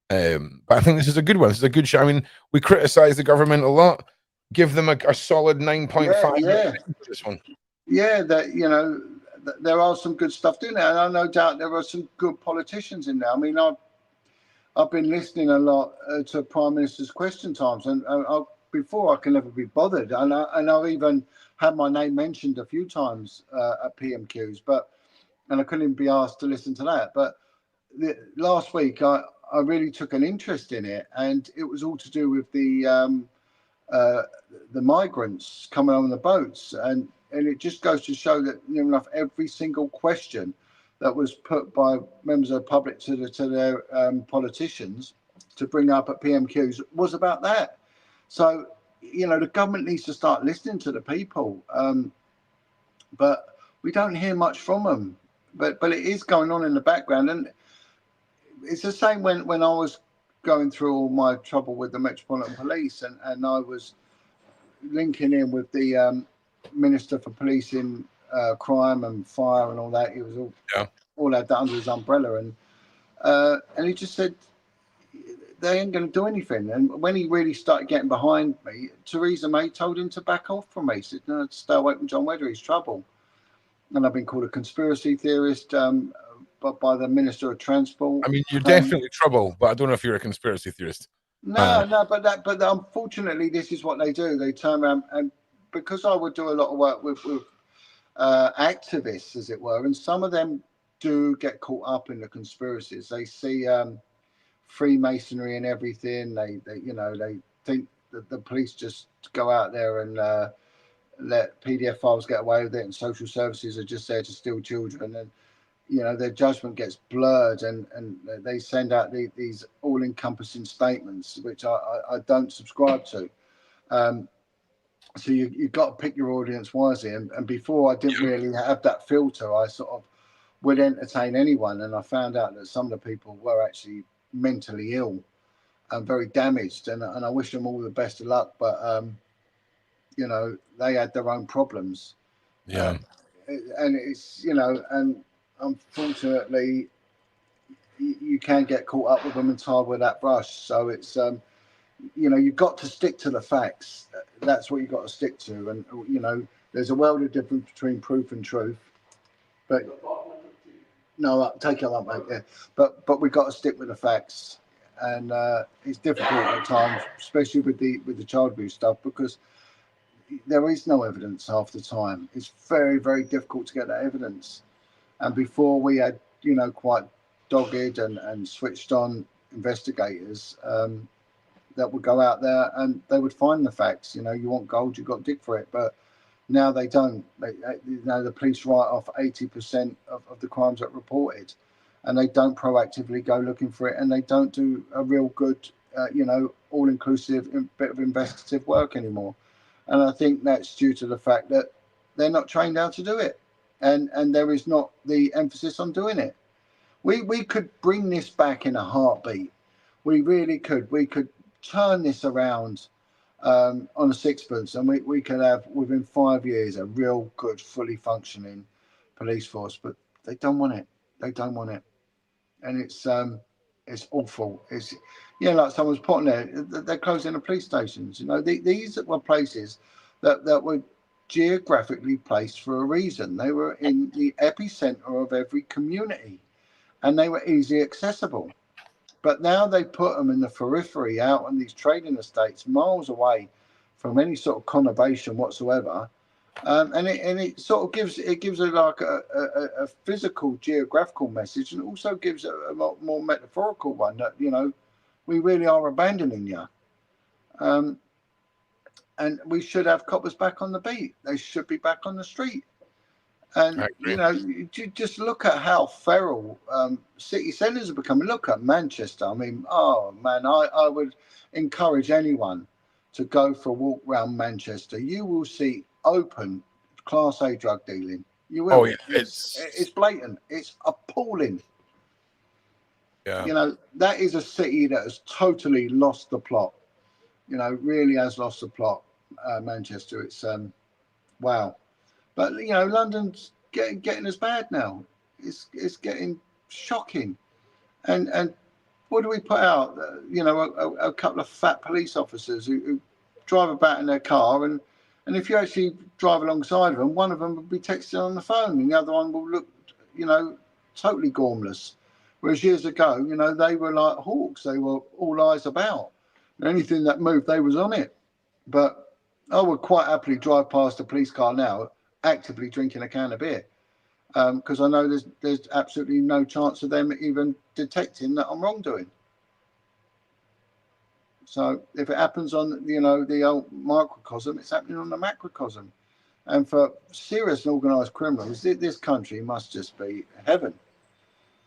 But I think this is a good one. This is a good show. I mean, we criticize the government a lot. Give them a solid 9.5. Yeah. For this one. Yeah, that, you know, there are some good stuff doing there, and I no doubt there are some good politicians in there. I mean, I've been listening a lot to Prime Minister's Question Times, and before I can never be bothered, and I've even had my name mentioned a few times at PMQs, and I couldn't even be asked to listen to that. But last week, I really took an interest in it, and it was all to do with the migrants coming on the boats, and it just goes to show that near enough every single question that was put by members of the public to their politicians to bring up at PMQs was about that. So, you know, the government needs to start listening to the people, but we don't hear much from them. But it is going on in the background, and it's the same when I was going through all my trouble with the Metropolitan Police, and I was linking in with the Minister for Policing, Crime and Fire and all that. He was all had that under his umbrella, and he just said they ain't going to do anything. And when he really started getting behind me, Theresa May told him to back off from me. He said, no, stay away from John Wedger, he's trouble. And I've been called a conspiracy theorist by the Minister of Transport. I mean, you're definitely trouble, but I don't know if you're a conspiracy theorist. No, but unfortunately, this is what they do. They turn around, and because I would do a lot of work with activists, as it were, and some of them do get caught up in the conspiracies. They see Freemasonry and everything. They think that the police just go out there and let PDF files get away with it, and social services are just there to steal children, and you know their judgment gets blurred, and they send out these all-encompassing statements which I don't subscribe to. So you've got to pick your audience wisely, and before I didn't really have that filter. I sort of would entertain anyone, and I found out that some of the people were actually mentally ill and very damaged, and I wish them all the best of luck, but you know, they had their own problems. And it's, you know, and unfortunately, you can get caught up with them and tied with that brush. So it's, you know, you've got to stick to the facts. That's what you've got to stick to. And, you know, there's a world of difference between proof and truth. But no, take it up, mate. Yeah. But we've got to stick with the facts. And it's difficult at times, especially with the child abuse stuff, because there is no evidence half the time. It's very, very difficult to get that evidence. And before we had, you know, quite dogged and switched on investigators that would go out there and they would find the facts. You know, you want gold, you've got to dig for it. But now they don't. You know, the police write off 80% of the crimes that are reported, and they don't proactively go looking for it, and they don't do a real good, you know, all-inclusive bit of investigative work anymore. And I think that's due to the fact that they're not trained how to do it. And there is not the emphasis on doing it. We could bring this back in a heartbeat. We really could. We could turn this around on a sixpence, and we could have, within 5 years, a real good, fully functioning police force. But they don't want it. They don't want it. And it's awful. It's, you know, like someone's putting there, they're closing the police stations. You know, these were places that were geographically placed for a reason. They were in the epicenter of every community, and they were easily accessible. But now they put them in the periphery, out on these trading estates, miles away from any sort of conurbation whatsoever. And it sort of gives a like a physical geographical message, and also gives a lot more metaphorical one that, you know, we really are abandoning you. And we should have coppers back on the beat. They should be back on the street. And, you know, you just look at how feral city centres are becoming. Look at Manchester. I mean, oh, man, I would encourage anyone to go for a walk around Manchester. You will see open Class A drug dealing. You will. Oh, yeah. It's blatant. It's appalling. Yeah. You know, that is a city that has totally lost the plot. You know, really has lost the plot. Manchester, it's wow. But you know, London's getting as bad now. It's getting shocking. And what do we put out? You know, a couple of fat police officers who drive about in their car, and if you actually drive alongside of them, one of them will be texting on the phone, and the other one will look, you know, totally gormless. Whereas years ago, you know, they were like hawks. They were all eyes about. Anything that moved, they was on it. But I would quite happily drive past a police car now, actively drinking a can of beer, because I know there's absolutely no chance of them even detecting that I'm wrongdoing. So if it happens on, you know, the old microcosm, it's happening on the macrocosm. And for serious and organised criminals, this country must just be heaven.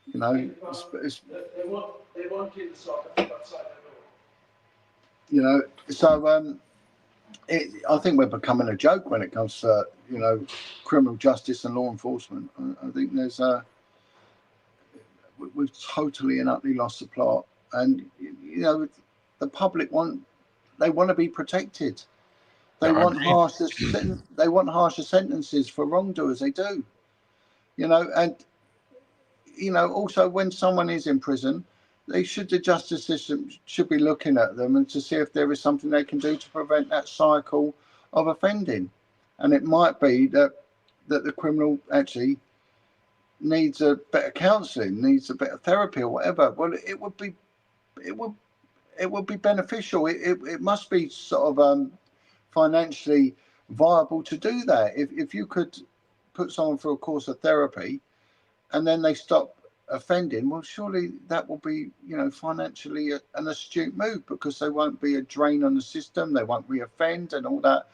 You know, they won't keep the sock outside the door. You know, so I think we're becoming a joke when it comes to, you know, criminal justice and law enforcement. I think we've totally and utterly lost the plot. And, you know, the public want to be protected. They want harsher sentences for wrongdoers. They do. You know, and, you know, also when someone is in prison, the justice system should be looking at them and to see if there is something they can do to prevent that cycle of offending. And it might be that the criminal actually needs a better counselling, needs a better therapy or whatever. Well, it would be beneficial. It must be sort of financially viable to do that. If you could put someone through a course of therapy and then they stop offending, well, surely that will be, you know, financially an astute move, because they won't be a drain on the system, they won't reoffend, and all that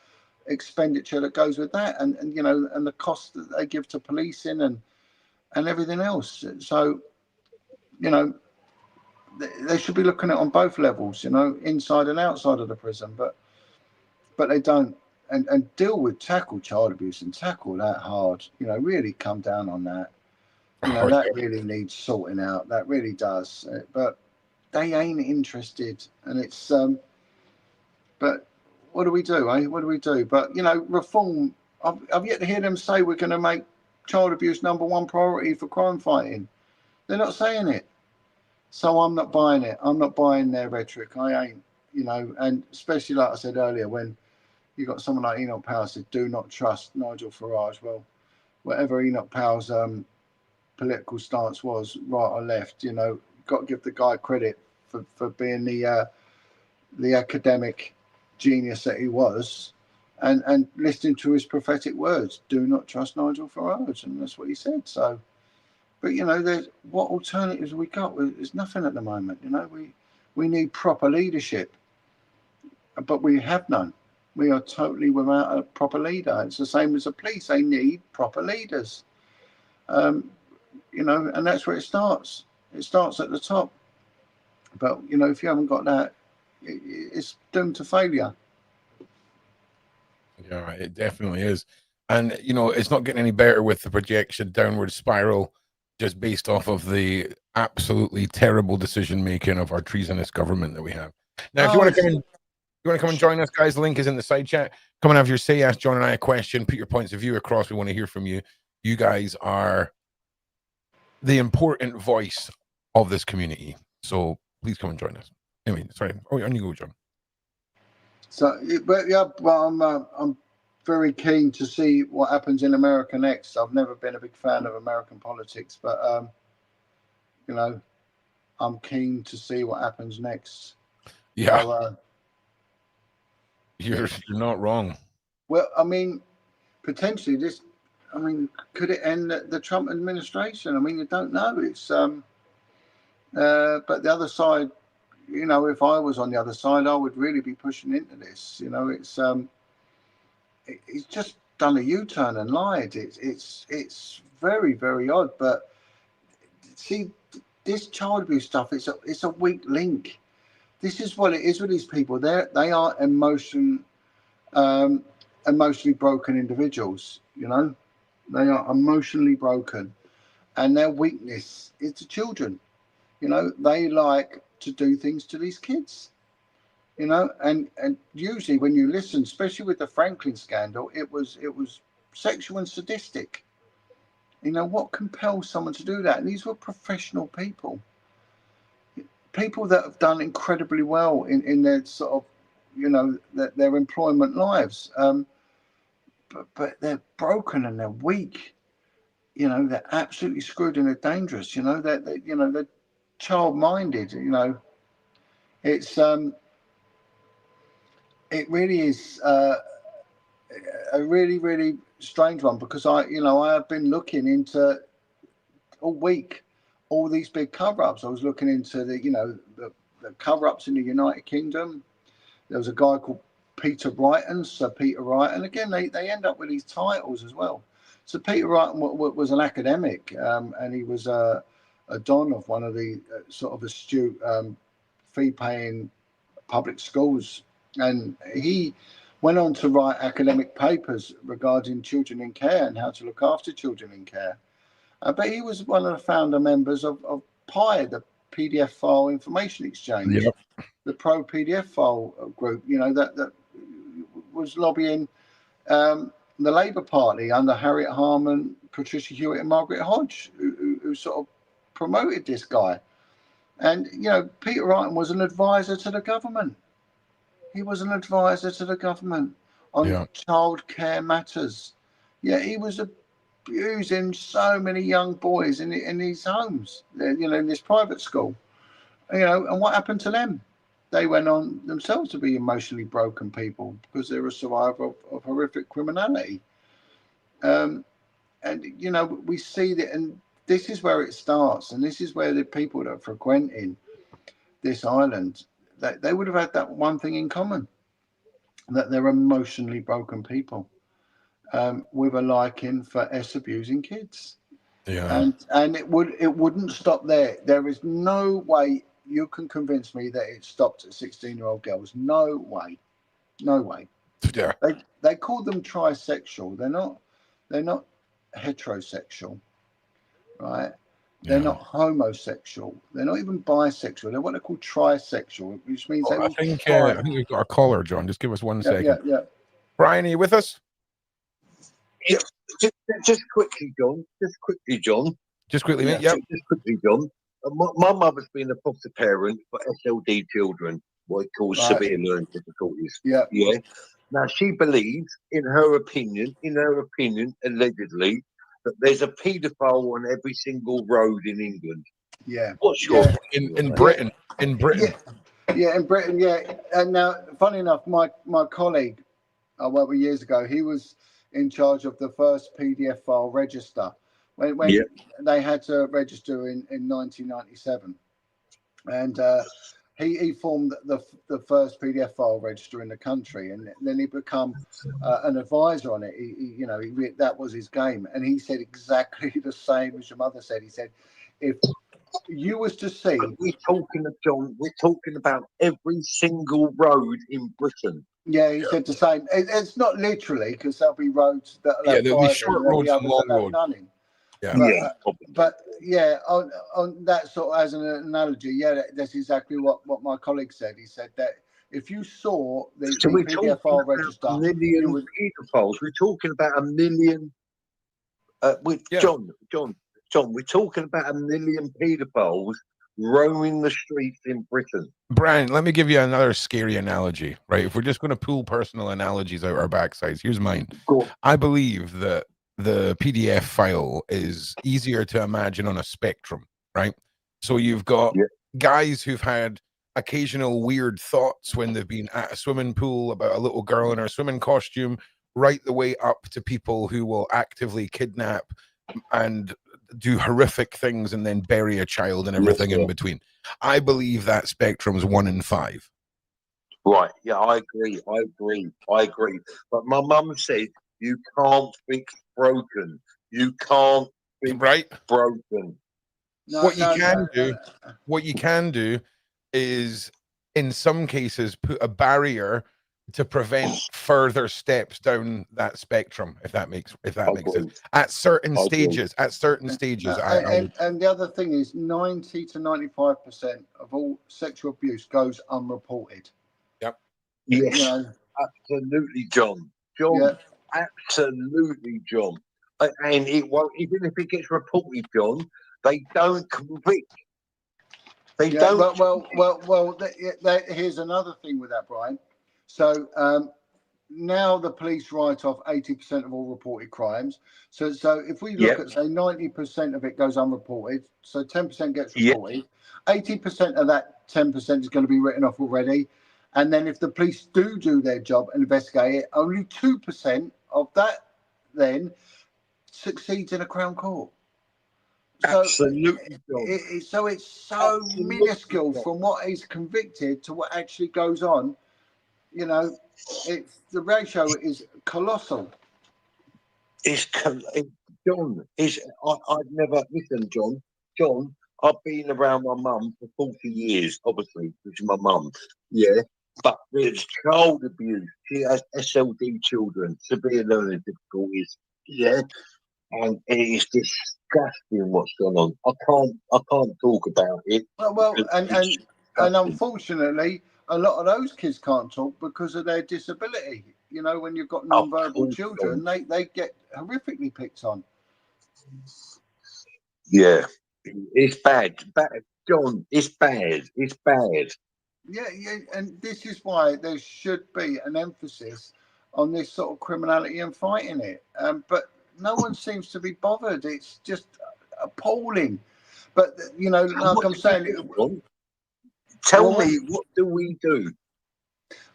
expenditure that goes with that, and you know, and the cost that they give to policing and everything else. So, you know, they should be looking at it on both levels, you know, inside and outside of the prison, but they don't, and tackle child abuse and tackle that hard, you know, really come down on that. You know, that really needs sorting out. That really does. But they ain't interested. And it's, but what do we do, eh? What do we do? But, you know, reform, I've yet to hear them say we're going to make child abuse #1 priority for crime fighting. They're not saying it. So I'm not buying it. I'm not buying their rhetoric. I ain't, you know, and especially like I said earlier, when you got someone like Enoch Powell said, do not trust Nigel Farage. Well, whatever Enoch Powell's, political stance was, right or left, you know, got to give the guy credit for being the academic genius that he was, and listening to his prophetic words, do not trust Nigel Farage, and that's what he said. So, but you know, what alternatives we got? There's nothing at the moment. You know, we need proper leadership, but we have none. We are totally without a proper leader. It's the same as the police. They need proper leaders. You know, and that's where it starts. It starts at the top. But, you know, if you haven't got that, it's doomed to failure. Yeah, it definitely is. And, you know, it's not getting any better with the projection downward spiral, just based off of the absolutely terrible decision making of our treasonous government that we have. Now, if you want to come and join us, guys, the link is in the side chat. Come and have your say, ask John and I a question, put your points of view across. We want to hear from you. You guys are the important voice of this community, so please come and join us. Anyway, sorry. Oh, on you go, John. So, but yeah, well, I'm very keen to see what happens in America next. I've never been a big fan of American politics, but you know, I'm keen to see what happens next. Yeah, so, you're not wrong. Well, I mean, potentially this. I mean, could it end the Trump administration? I mean, you don't know. It's but the other side, you know, if I was on the other side, I would really be pushing into this. You know, it's just done a U-turn and lied. It's very, very odd. But see, this child abuse stuff, it's a weak link. This is what it is with these people. They are emotionally broken individuals. You know. They are emotionally broken, and their weakness is the children. You know, they like to do things to these kids. You know, and usually when you listen, especially with the Franklin scandal, it was sexual and sadistic. You know, what compels someone to do that? And these were professional people that have done incredibly well in their sort of, you know, their employment lives. But they're broken and they're weak. You know, they're absolutely screwed and they're dangerous. You know, they're child-minded. You know, it's it really is a really, really strange one, because I have been looking into all week all these big cover-ups. I was looking into the the cover-ups in the United Kingdom. There was a guy called Peter Wrighton, Sir Peter Wrighton. Again, they end up with these titles as well. So Peter Wrighton was an academic, and he was a don of one of the sort of astute fee-paying public schools, and he went on to write academic papers regarding children in care and how to look after children in care. But he was one of the founder members of PI, the PDF File Information Exchange, the pro PDF File group, you know, that was lobbying the Labour Party under Harriet Harman, Patricia Hewitt and Margaret Hodge, who sort of promoted this guy. And, you know, Peter Wrighton was an advisor to the government. He was an advisor to the government on child care matters. Yeah, he was abusing so many young boys in these homes, you know, in this private school. You know, and what happened to them? They went on themselves to be emotionally broken people because they're a survivor of horrific criminality. And, you know, we see that, and this is where it starts, and this is where the people that are frequenting this island, that they would have had that one thing in common, that they're emotionally broken people with a liking for abusing kids. Yeah. And it wouldn't stop there. There is no way you can convince me that it stopped at 16-year-old girls. No way. No way. Yeah. They call them trisexual. They're not heterosexual, right? They're not homosexual. They're not even bisexual. They're what they call trisexual, which means I think we've got a caller, John. Just give us 1 second. Yeah. Brian, are you with us? Yeah, just quickly, John. Just quickly, John. Just quickly, mate. Just quickly, John. My mother's been a foster parent for SLD children, what it calls severe learning difficulties. Yeah. Now she believes, in her opinion, allegedly, that there's a paedophile on every single road in England. Yeah. What's your in Britain? In Britain. Yeah, in Britain, yeah. And now, funny enough, my colleague, years ago, he was in charge of the first PDF file register when they had to register in 1997, and he formed the first PDF file register in the country, and then he became an advisor on it. That was his game, and he said exactly the same as your mother said. He said, if you was to see, we're talking about every single road in Britain. Yeah, he said the same. It's not literally, because there'll be roads that there'll be short roads and long roads. But on that sort of, as an analogy, that's exactly what my colleague said. He said that if you saw the PDF file register, pedophiles. We're talking about 1 million. John, we're talking about 1 million pedophiles roaming the streets in Britain. Brian, let me give you another scary analogy, right? If we're just going to pull personal analogies out our backsides, here's mine. I believe that the PDF file is easier to imagine on a spectrum, right? So you've got guys who've had occasional weird thoughts when they've been at a swimming pool about a little girl in her swimming costume, right the way up to people who will actively kidnap and do horrific things and then bury a child and everything in between. I believe that spectrum is 1 in 5. Right. Yeah, I agree. But my mum said you can't fix broken. You can't fix broken. What you can do is, in some cases, put a barrier to prevent further steps down that spectrum, if that makes sense. At certain stages. And the other thing is 90 to 95% of all sexual abuse goes unreported. Yep. Yes. Absolutely, John. Absolutely, John. And it won't, even if it gets reported, John, they don't convict. They don't. Well. Here's another thing with that, Brian. So now the police write off 80% of all reported crimes. So if we look at, say, 90% of it goes unreported, so 10% gets reported, 80% of that 10% is going to be written off already. And then if the police do their job and investigate it, only 2% of that then succeeds in a Crown Court. Absolutely, John. So it's so Absolutely, minuscule John. from what he's convicted to what actually goes on. You know, it's the ratio is colossal. John. I've never listen, John. John, I've been around my mum for 40 years, obviously, which is my mum. Yeah. But there's child abuse. She has SLD children, severe learning difficulties. Yeah. And it is disgusting what's gone on. I can't talk about it. Well, and disgusting. unfortunately, a lot of those kids can't talk because of their disability. You know, when you've got non-verbal children, they get horrifically picked on. Yeah, it's bad. John, it's bad. It's bad. Yeah, and this is why there should be an emphasis on this sort of criminality and fighting it. But no one seems to be bothered. It's just appalling. But you know, like I'm saying, tell me, what do we do?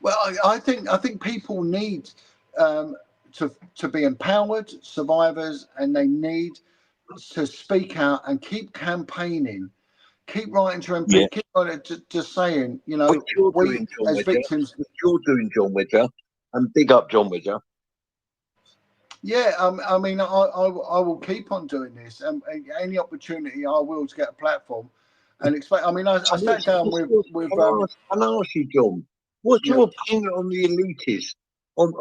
Well, I think people need to be empowered, survivors, and they need to speak out and keep campaigning, keep writing to MP, keep on it, just saying, you know, we as victims. What you're doing, John Wedger, and big up John Wedger. Yeah, I mean, I will keep on doing this, and any opportunity I will to get a platform and explain. I mean, I sat down with. Can I ask you, John? What's your opinion on the elitists, on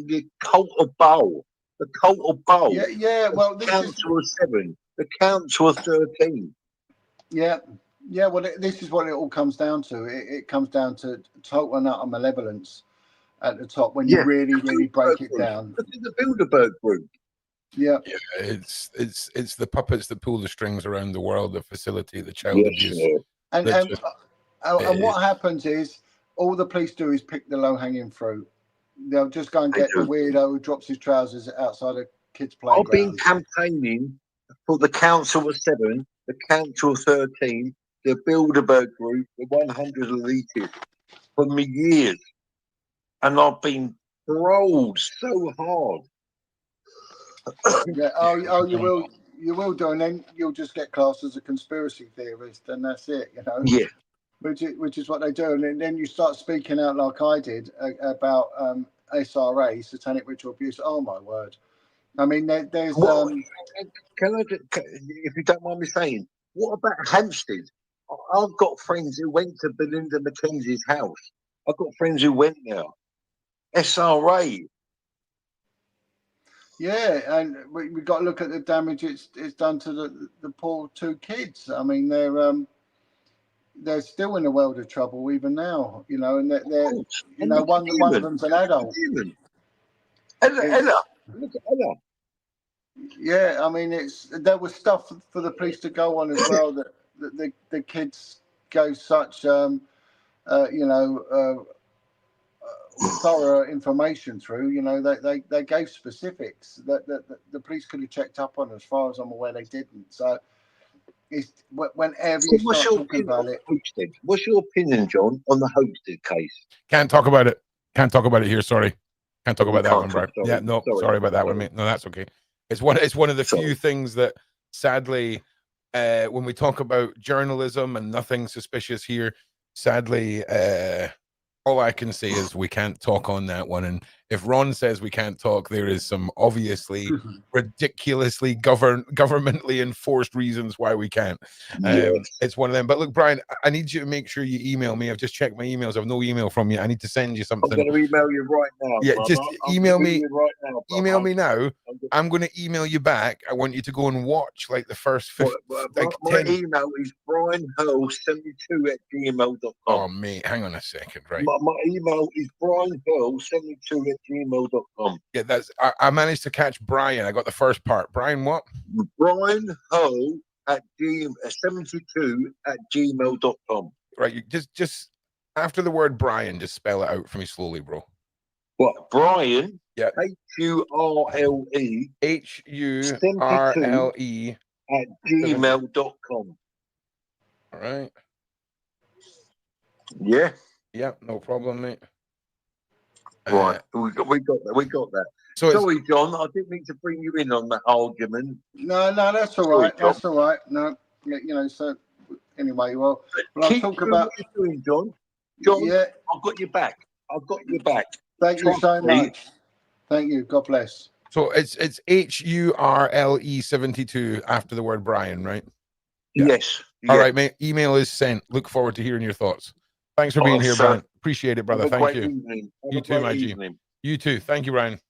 the cult of Bowl, the cult of Bowl? Yeah. Well, the Council of 7, the Council of 13. Yeah. Well, this is what it all comes down to. It comes down to total and utter malevolence at the top when you really break it down. Look at the Bilderberg group. Yeah, it's the puppets that pull the strings around the world that facilitate the child abuse. And what happens is all the police do is pick the low-hanging fruit. They'll just go and get the weirdo who drops his trousers outside a kid's playground. I've been campaigning for the Council of 7, the Council of 13, the Bilderberg group, the 100 elitists for years, and I've been trolled so hard. You will do, and then you'll just get classed as a conspiracy theorist, and that's it, you know. Yeah. Which is what they do, and then you start speaking out like I did about SRA, satanic ritual abuse. Oh my word! I mean, there's. Can I, if you don't mind me saying, what about Hampstead? I've got friends who went to Belinda McKenzie's house. I've got friends who went there. SRA. Yeah, and we've got to look at the damage it's done to the poor two kids. I mean, they're still in a world of trouble even now, you know, and they're you know, one of them's an adult. Ella. Look at Ella. Yeah, I mean, there was stuff for the police to go on as well that the kids gave such thorough information through. You know, they gave specifics that the police could have checked up on. As far as I'm aware, they didn't. So it's whenever you start talking about it. What's your opinion, John, on the Hosted case? Can't talk about it. Can't talk about it here. Sorry, can't talk about that one, bro. Yeah, no, sorry about that one, mate. No, that's okay. It's one of the few things that, sadly, when we talk about journalism and nothing suspicious here, sadly, all I can say is we can't talk on that one. And if Ron says we can't talk, there is some obviously ridiculously governmentally enforced reasons why we can't. It's one of them. But look, Brian, I need you to make sure you email me. I've just checked my emails. I have no email from you. I need to send you something. I'm going to email you right now. Yeah, brother. just email me right now. Email me now. I'm going to email you back. I want you to go and watch like the first 50. My email is brianhurl72@gmail.com. Oh, mate, hang on a second, right? My email is brianhurl72@gmail.com. Yeah, I managed to catch Brian. I got the first part. Brian, what? brianhurl72@gmail.com. Right, you just after the word Brian, just spell it out for me slowly, bro. What? Brian? Yeah. HURLE. HURLE @gmail.com. All right. Yeah. Yeah, no problem, mate. Right, we got that. So it's, Sorry, John, I didn't mean to bring you in on that argument. No, that's all Sorry, right. That's all right. No, you know. So anyway, well, I'll Keep talk doing about. what you're doing, John. John, Yeah. I've got your back. I've got your back. Thank you Trust so me. much. Thank you. God bless. so it's HURLE72 after the word Brian, right? Yeah. Yes. All Yeah. right, mate. Email is sent. Look forward to hearing your thoughts. Thanks for being here, sir. Brian. Appreciate it, brother. Have a Thank great you. evening. Have You a too, great my G. evening. You too. Thank you, Brian.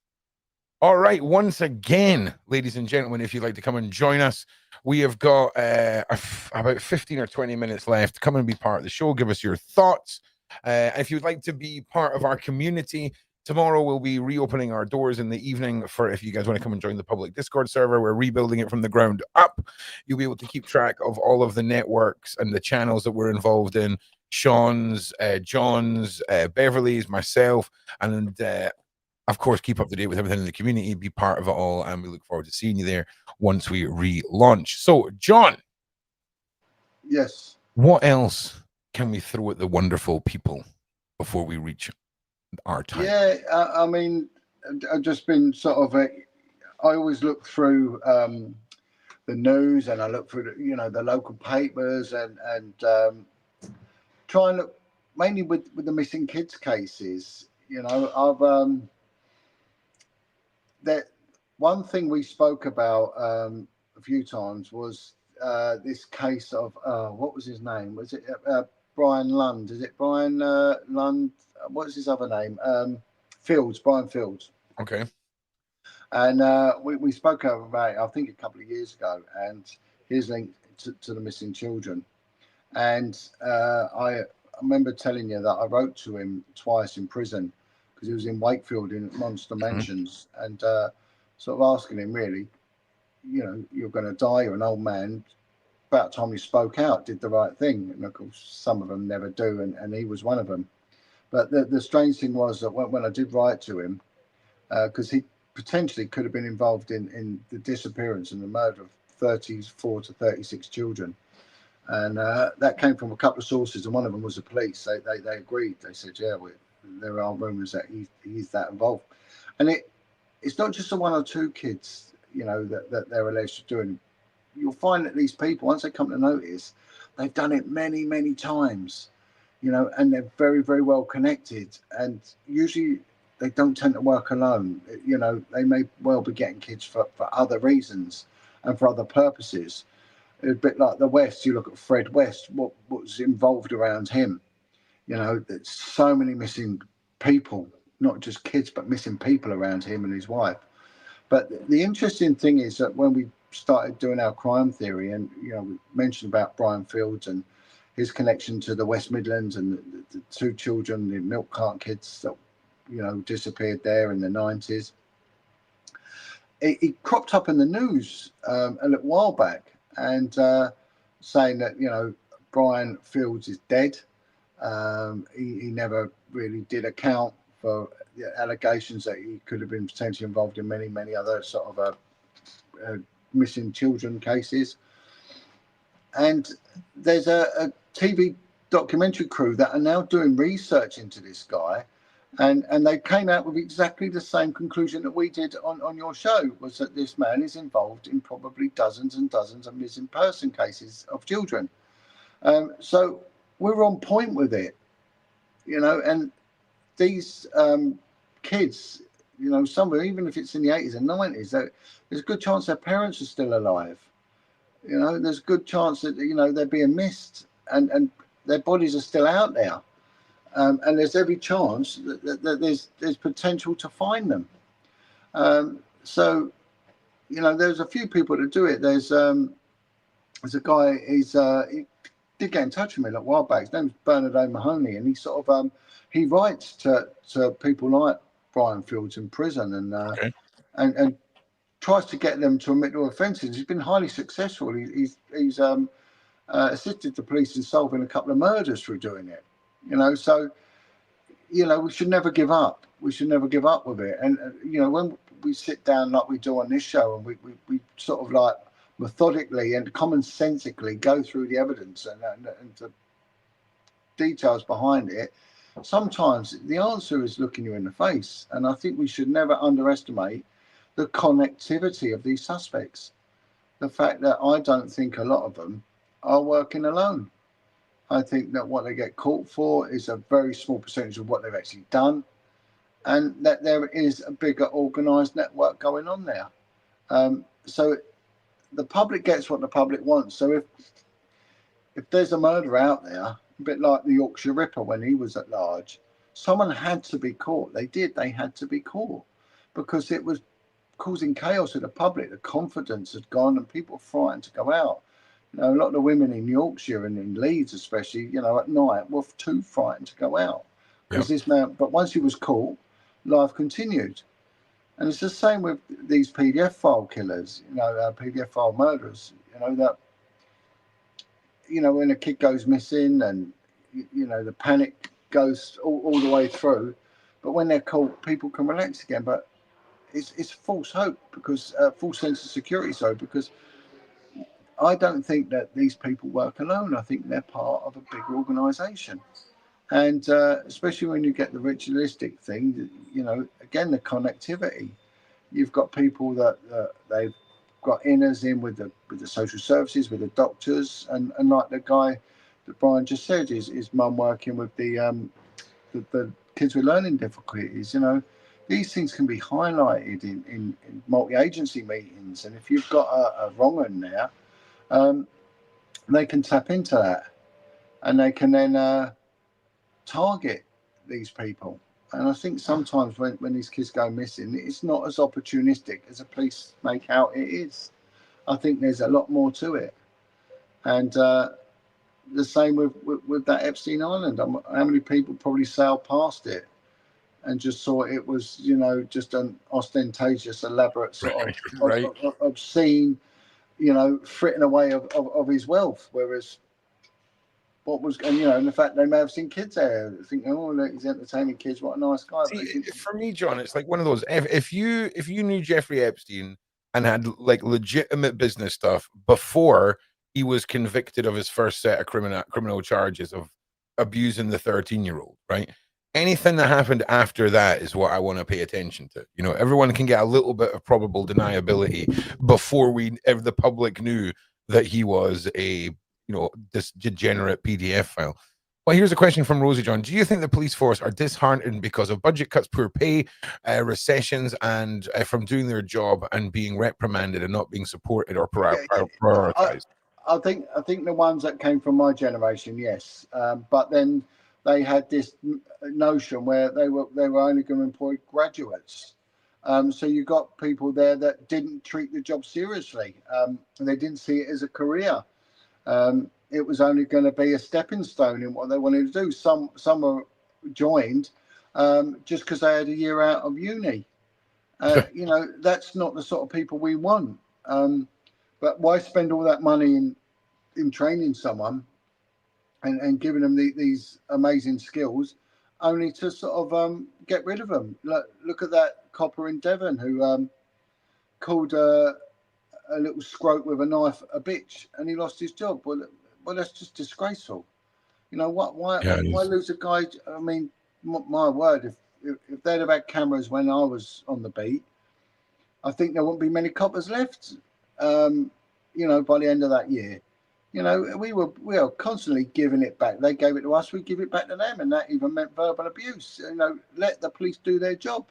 All right. Once again, ladies and gentlemen, if you'd like to come and join us, we have got about 15 or 20 minutes left. Come and be part of the show. Give us your thoughts. If you'd like to be part of our community, tomorrow we'll be reopening our doors in the evening for if you guys want to come and join the public Discord server. We're rebuilding it from the ground up. You'll be able to keep track of all of the networks and the channels that we're involved in. Sean's, John's, Beverly's, myself, and of course, keep up to date with everything in the community, be part of it all, and we look forward to seeing you there once we relaunch. So, John. Yes. What else can we throw at the wonderful people before we reach our time? Yeah, I mean, I've just been sort of. I always look through the news, and I look through the local papers, and try and look mainly with the missing kids cases. I've that one thing we spoke about a few times was this case of what was his name? Was it Brian Lund? Is it Brian Lund? What's his other name? Fields, Brian Fields. Okay. And we spoke about it, I think, a couple of years ago, and his link to the missing children. And I remember telling you that I wrote to him twice in prison because he was in Wakefield in Monster Mansions, and sort of asking him, really, you're going to die, you're an old man. About time you spoke out, did the right thing. And of course, some of them never do, and he was one of them. But the strange thing was that when I did write to him, because he potentially could have been involved in the disappearance and the murder of 34 to 36 children. And that came from a couple of sources, and one of them was the police. They agreed. They said, yeah, there are rumours that he's that involved. And it's not just the one or two kids, that they're alleged to doing. You'll find that these people, once they come to notice, they've done it many, many times, and they're very, very well connected. And usually they don't tend to work alone. They may well be getting kids for other reasons and for other purposes. A bit like the West, you look at Fred West, what was involved around him. There's so many missing people, not just kids, but missing people around him and his wife. But the interesting thing is that when we started doing our crime theory, and we mentioned about Brian Fields and his connection to the West Midlands and the two children, the milk cart kids that disappeared there in the 90s. It cropped up in the news a little while back, and saying that Brian Fields is dead. He never really did account for the allegations that he could have been potentially involved in many, many other sort of missing children cases. And there's a TV documentary crew that are now doing research into this guy, and they came out with exactly the same conclusion that we did on your show, was that this man is involved in probably dozens and dozens of missing person cases of children. So we're on point with it, and these kids, some of them, even if it's in the 80s and 90s, there's a good chance their parents are still alive. There's a good chance that they're being missed, and their bodies are still out there, and there's every chance that there's potential to find them. So there's a few people that do it. There's a guy. He did get in touch with me a while back. His name's Bernard O'Mahony, and he sort of he writes to people like Brian Fields in prison, and tries to get them to admit to offences. He's been highly successful. He's assisted the police in solving a couple of murders through doing it. So we should never give up. We should never give up with it. And when we sit down like we do on this show, and we sort of like methodically and commonsensically go through the evidence and the details behind it, sometimes the answer is looking you in the face. And I think we should never underestimate the connectivity of these suspects. The fact that I don't think a lot of them are working alone. I think that what they get caught for is a very small percentage of what they've actually done, and that there is a bigger organised network going on there. So the public gets what the public wants. So if there's a murder out there, a bit like the Yorkshire Ripper when he was at large, someone had to be caught. They had to be caught because it was causing chaos in the public. The confidence had gone and people were frightened to go out. You know, a lot of the women in Yorkshire and in Leeds especially, you know, at night were too frightened to go out because this man, but once he was caught, life continued. And it's the same with these PDF file killers, you know, PDF file murderers, you know, that, you know, when a kid goes missing and, you know, the panic goes all the way through. But when they're caught, people can relax again. But it's false hope because false sense of security. So because I don't think that these people work alone. I think they're part of a bigger organisation. And especially when you get the ritualistic thing, you know, again, the connectivity. You've got people that they've got inners in with the social services, with the doctors, and like the guy that Brian just said, his mum working with the kids with learning difficulties. You know, these things can be highlighted in multi-agency meetings, and if you've got a wrong one there, they can tap into that, and they can then target these people. And I think sometimes when these kids go missing, it's not as opportunistic as the police make out it is. I think there's a lot more to it. And the same with that Epstein Island. How many people probably sailed past it and just thought it was, you know, just an ostentatious, elaborate sort of obscene, you know, fritting away of his wealth. Whereas what was, and you know, and the fact they may have seen kids there, thinking, oh, look, he's entertaining kids. What a nice guy. See, for me, John, it's like one of those. If you knew Jeffrey Epstein and had like legitimate business stuff before he was convicted of his first set of criminal charges of abusing the 13-year-old, right? Anything that happened after that is what I want to pay attention to. You know, everyone can get a little bit of probable deniability before the public knew that he was a, you know, this degenerate PDF file. Well, here's a question from Rosie John. Do you think the police force are disheartened because of budget cuts, poor pay, recessions, and from doing their job and being reprimanded and not being supported or prioritized? I think the ones that came from my generation, yes, but then they had this notion where they were only going to employ graduates. So you got people there that didn't treat the job seriously. And they didn't see it as a career. It was only going to be a stepping stone in what they wanted to do. Some were joined just because they had a year out of uni. You know, that's not the sort of people we want. But why spend all that money in training someone and giving them these amazing skills, only to sort of get rid of them? Look at that copper in Devon who called a little scrote with a knife a bitch, and he lost his job. Well, that's just disgraceful. You know what? Why lose a guy? I mean, my word, if they'd have had cameras when I was on the beat, I think there wouldn't be many coppers left. You know, by the end of that year, you know, we were constantly giving it back. They gave it to us, we give it back to them, and that even meant verbal abuse. You know, let the police do their job,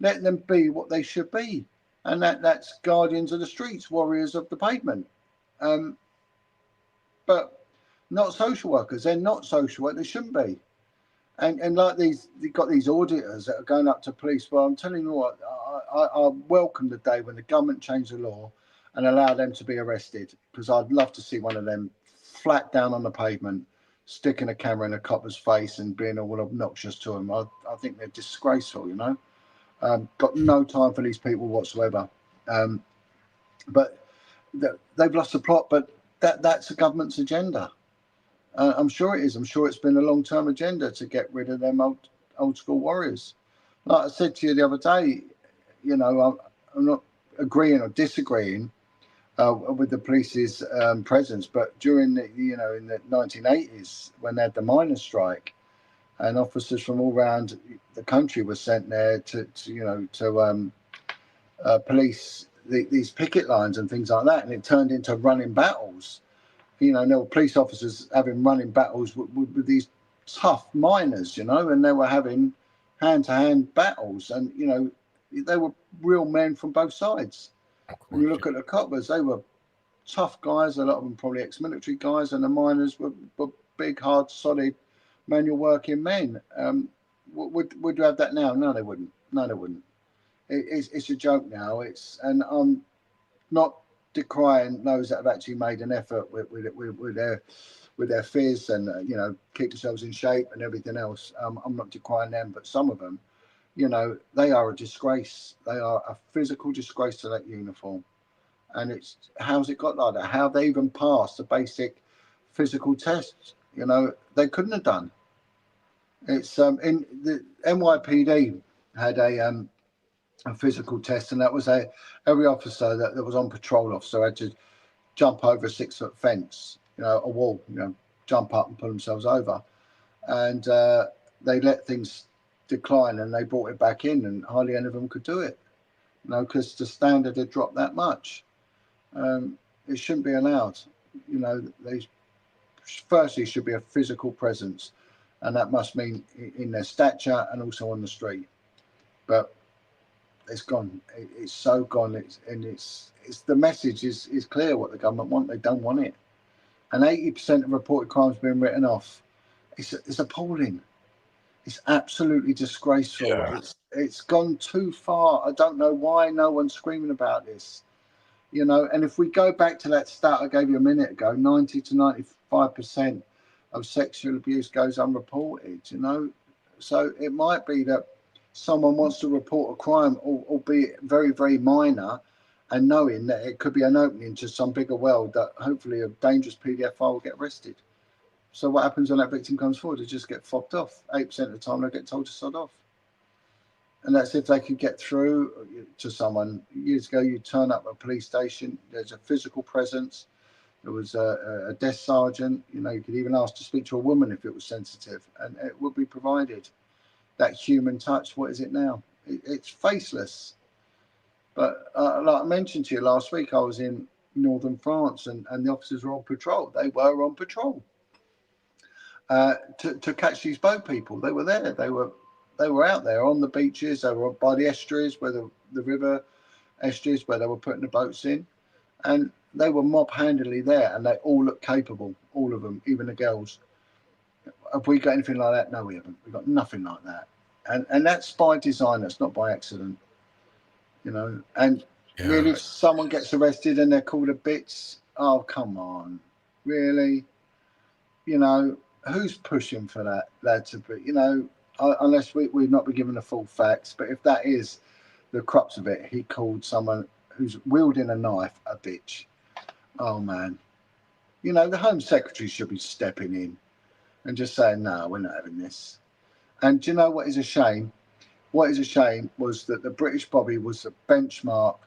let them be what they should be, and that's guardians of the streets, warriors of the pavement. But not social workers. They're not social workers. They shouldn't be. And like you've got these auditors that are going up to police. Well, I'm telling you what, I welcome the day when the government changed the law and allow them to be arrested, because I'd love to see one of them flat down on the pavement, sticking a camera in a copper's face and being all obnoxious to them. I think they're disgraceful, you know. Got no time for these people whatsoever. But they've lost the plot, but that's the government's agenda. I'm sure it is. I'm sure it's been a long-term agenda to get rid of them old school warriors. Like I said to you the other day, you know, I'm not agreeing or disagreeing with the police's presence, but during the, you know, in the 1980s when they had the miners' strike, and officers from all around the country were sent there to police these picket lines and things like that, and it turned into running battles. You know, there were police officers having running battles with these tough miners, you know, and they were having hand-to-hand battles, and you know, they were real men from both sides. When you look at the coppers, they were tough guys, a lot of them probably ex-military guys, and the miners were big, hard, solid, manual working men. Would you have that now? No, they wouldn't. No, they wouldn't. It's a joke now. And I'm not decrying those that have actually made an effort with their fears and you know, keep themselves in shape and everything else. I'm not decrying them, but some of them, you know, they are a disgrace. They are a physical disgrace to that uniform. And it's, how's it got like that? How they even passed the basic physical tests? You know, they couldn't have done. It's in the NYPD had a physical test, and that was every officer that was on patrol officer had to jump over a 6-foot fence, you know, a wall, you know, jump up and pull themselves over, and they let things decline, and they brought it back in, and hardly any of them could do it, you know, because the standard had dropped that much. It shouldn't be allowed. You know, they firstly should be a physical presence, and that must mean in their stature and also on the street. But it's gone. It's so gone. It's the message is clear what the government want. They don't want it, and 80% of reported crimes being written off. It's appalling. It's absolutely disgraceful. Yeah. It's gone too far. I don't know why no one's screaming about this. You know, and if we go back to that stat I gave you a minute ago, 90 to 95% of sexual abuse goes unreported, you know. So it might be that someone wants to report a crime, albeit very, very minor, and knowing that it could be an opening to some bigger world that hopefully a dangerous PDF file will get arrested. So what happens when that victim comes forward? They just get fobbed off. 8% of the time they get told to sod off. And that's if they could get through to someone. Years ago, you turn up at a police station, there's a physical presence. There was a desk sergeant. You know, you could even ask to speak to a woman if it was sensitive, and it would be provided. That human touch, what is it now? It's faceless. But like I mentioned to you last week, I was in northern France, and the officers were on patrol. They were on patrol to catch these boat people. They were there. They were out there on the beaches. They were by the estuaries, where the river estuaries, where they were putting the boats in, and they were mob-handedly there, and they all looked capable, all of them, even the girls. Have we got anything like that? No, we haven't. We've got nothing like that, and that's by design. That's not by accident, you know. And really, if someone gets arrested and they're called a bitch, oh come on, really? You know, who's pushing for that to be? You know. Unless we've not been given the full facts, but if that is the crux of it, he called someone who's wielding a knife a bitch. Oh man, you know, the Home Secretary should be stepping in and just saying, no, we're not having this. And do you know what is a shame? What is a shame was that the British Bobby was the benchmark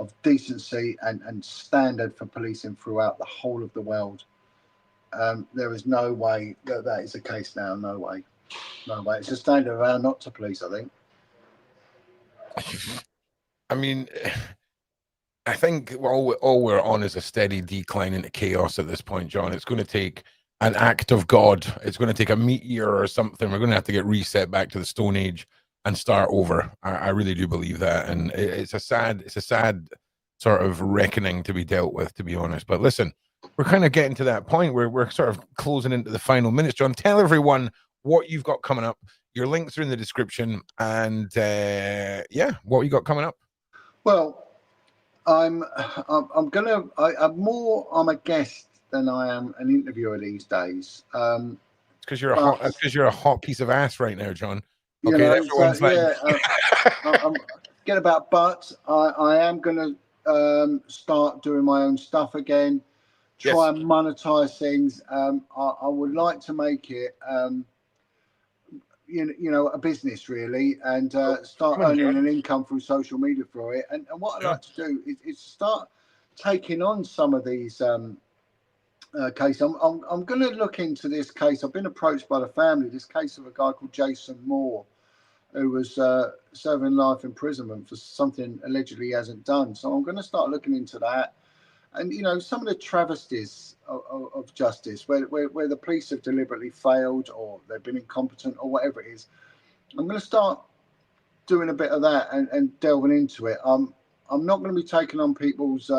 of decency and standard for policing throughout the whole of the world. There is no way that is the case now. No way. No way. It's a standard around not to police, I think. I mean, I think all we're on is a steady decline into chaos at this point, John. It's going to take an act of God. It's going to take a meteor or something. We're going to have to get reset back to the Stone Age and start over. I really do believe that, and it's a sad sort of reckoning to be dealt with, to be honest. But listen, we're kind of getting to that point where we're sort of closing into the final minutes. John, tell everyone what you've got coming up. Your links are in the description, and yeah, what you got coming up? Well, I'm a guest than I am an interviewer these days. It's because you're a hot piece of ass right now, John. Okay, you know, everyone's I'm get about, but I am going to start doing my own stuff again. Try and monetize things. I would like to make it, you know, a business really, and start earning an income through social media for it. And what I'd like to do is start taking on some of these case. I'm going to look into this case. I've been approached by the family. This case of a guy called Jason Moore, who was serving life imprisonment for something allegedly he hasn't done. So I'm going to start looking into that. And you know, some of the travesties of justice, where the police have deliberately failed, or they've been incompetent, or whatever it is. I'm going to start doing a bit of that and delving into it. I'm not going to be taking on people's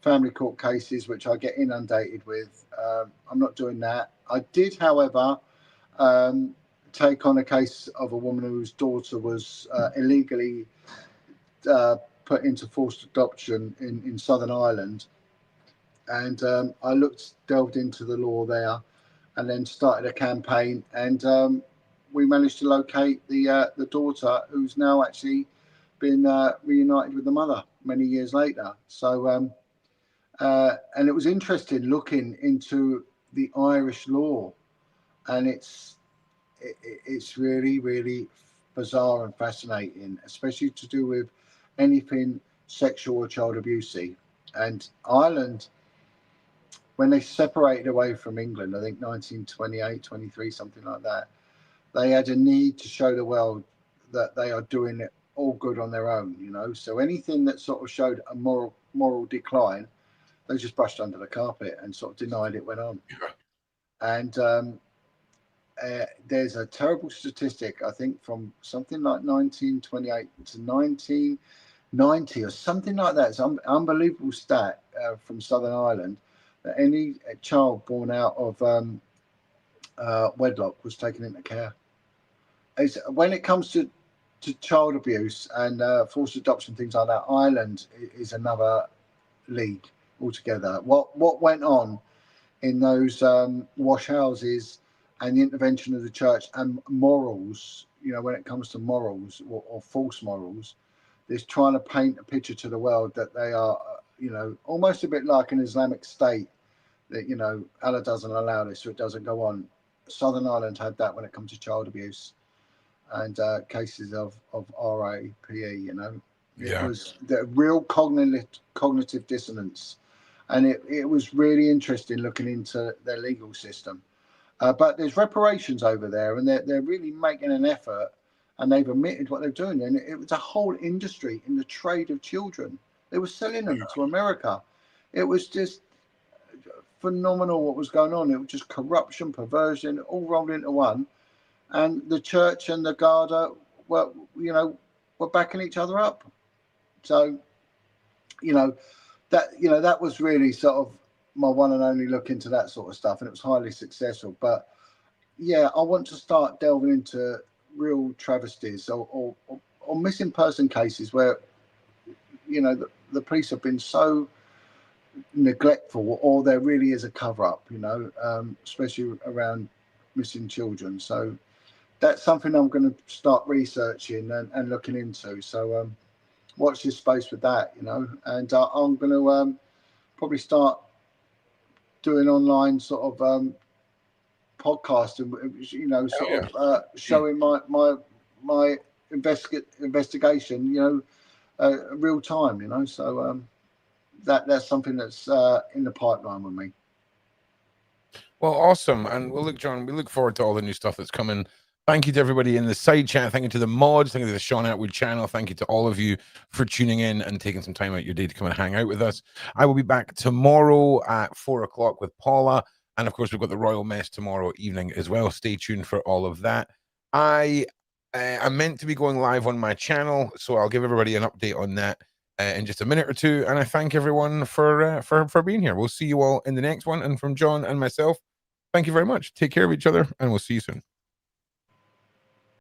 family court cases, which I get inundated with. I'm not doing that. I did, however, take on a case of a woman whose daughter was illegally put into forced adoption in Southern Ireland. And I delved into the law there, and then started a campaign. And we managed to locate the daughter, who's now actually been reunited with the mother many years later. So, and it was interesting looking into the Irish law, and it's really, really bizarre and fascinating, especially to do with anything sexual or child abusey. And Ireland, when they separated away from England, I think 1928, 23, something like that, they had a need to show the world that they are doing it all good on their own, you know. So anything that sort of showed a moral decline, they just brushed under the carpet and sort of denied it went on. And there's a terrible statistic, I think, from something like 1928 to 1990 or something like that. It's an unbelievable stat from Southern Ireland, that any child born out of wedlock was taken into care. When it comes to child abuse and forced adoption, things like that, Ireland is another league altogether. What went on in those wash houses and the intervention of the church and morals, you know, when it comes to morals or false morals, is trying to paint a picture to the world that they are, you know, almost a bit like an Islamic State, that, you know, Allah doesn't allow this, so it doesn't go on. Southern Ireland had that when it comes to child abuse and cases of RAPE, you know. It was the real cognitive dissonance. And it was really interesting looking into their legal system. But there's reparations over there, and they're really making an effort, and they've admitted what they're doing. And it was a whole industry in the trade of children. They were selling them to America. It was just phenomenal what was going on. It was just corruption, perversion, all rolled into one. And the church and the Garda were backing each other up. So, that was really sort of my one and only look into that sort of stuff, and it was highly successful. But yeah, I want to start delving into real travesties or missing person cases where, you know, the police have been so neglectful, or there really is a cover up, you know, especially around missing children. So that's something I'm going to start researching and looking into. So watch this space with that, you know. And I'm going to probably start doing online sort of podcasting, you know, showing my investigation, you know, real time, you know. So that's something that's in the pipeline with me. Well, awesome. And well, look, John, we look forward to all the new stuff that's coming. Thank you to everybody in the side chat. Thank you to the mods. Thank you to the Sean Atwood channel. Thank you to all of you for tuning in and taking some time out your day to come and hang out with us. I will be back tomorrow at 4 o'clock with Paula. And of course, we've got the Royal Mess tomorrow evening as well. Stay tuned for all of that. I'm meant to be going live on my channel, so I'll give everybody an update on that in just a minute or two. And I thank everyone for being here. We'll see you all in the next one. And from John and myself, thank you very much. Take care of each other, and we'll see you soon.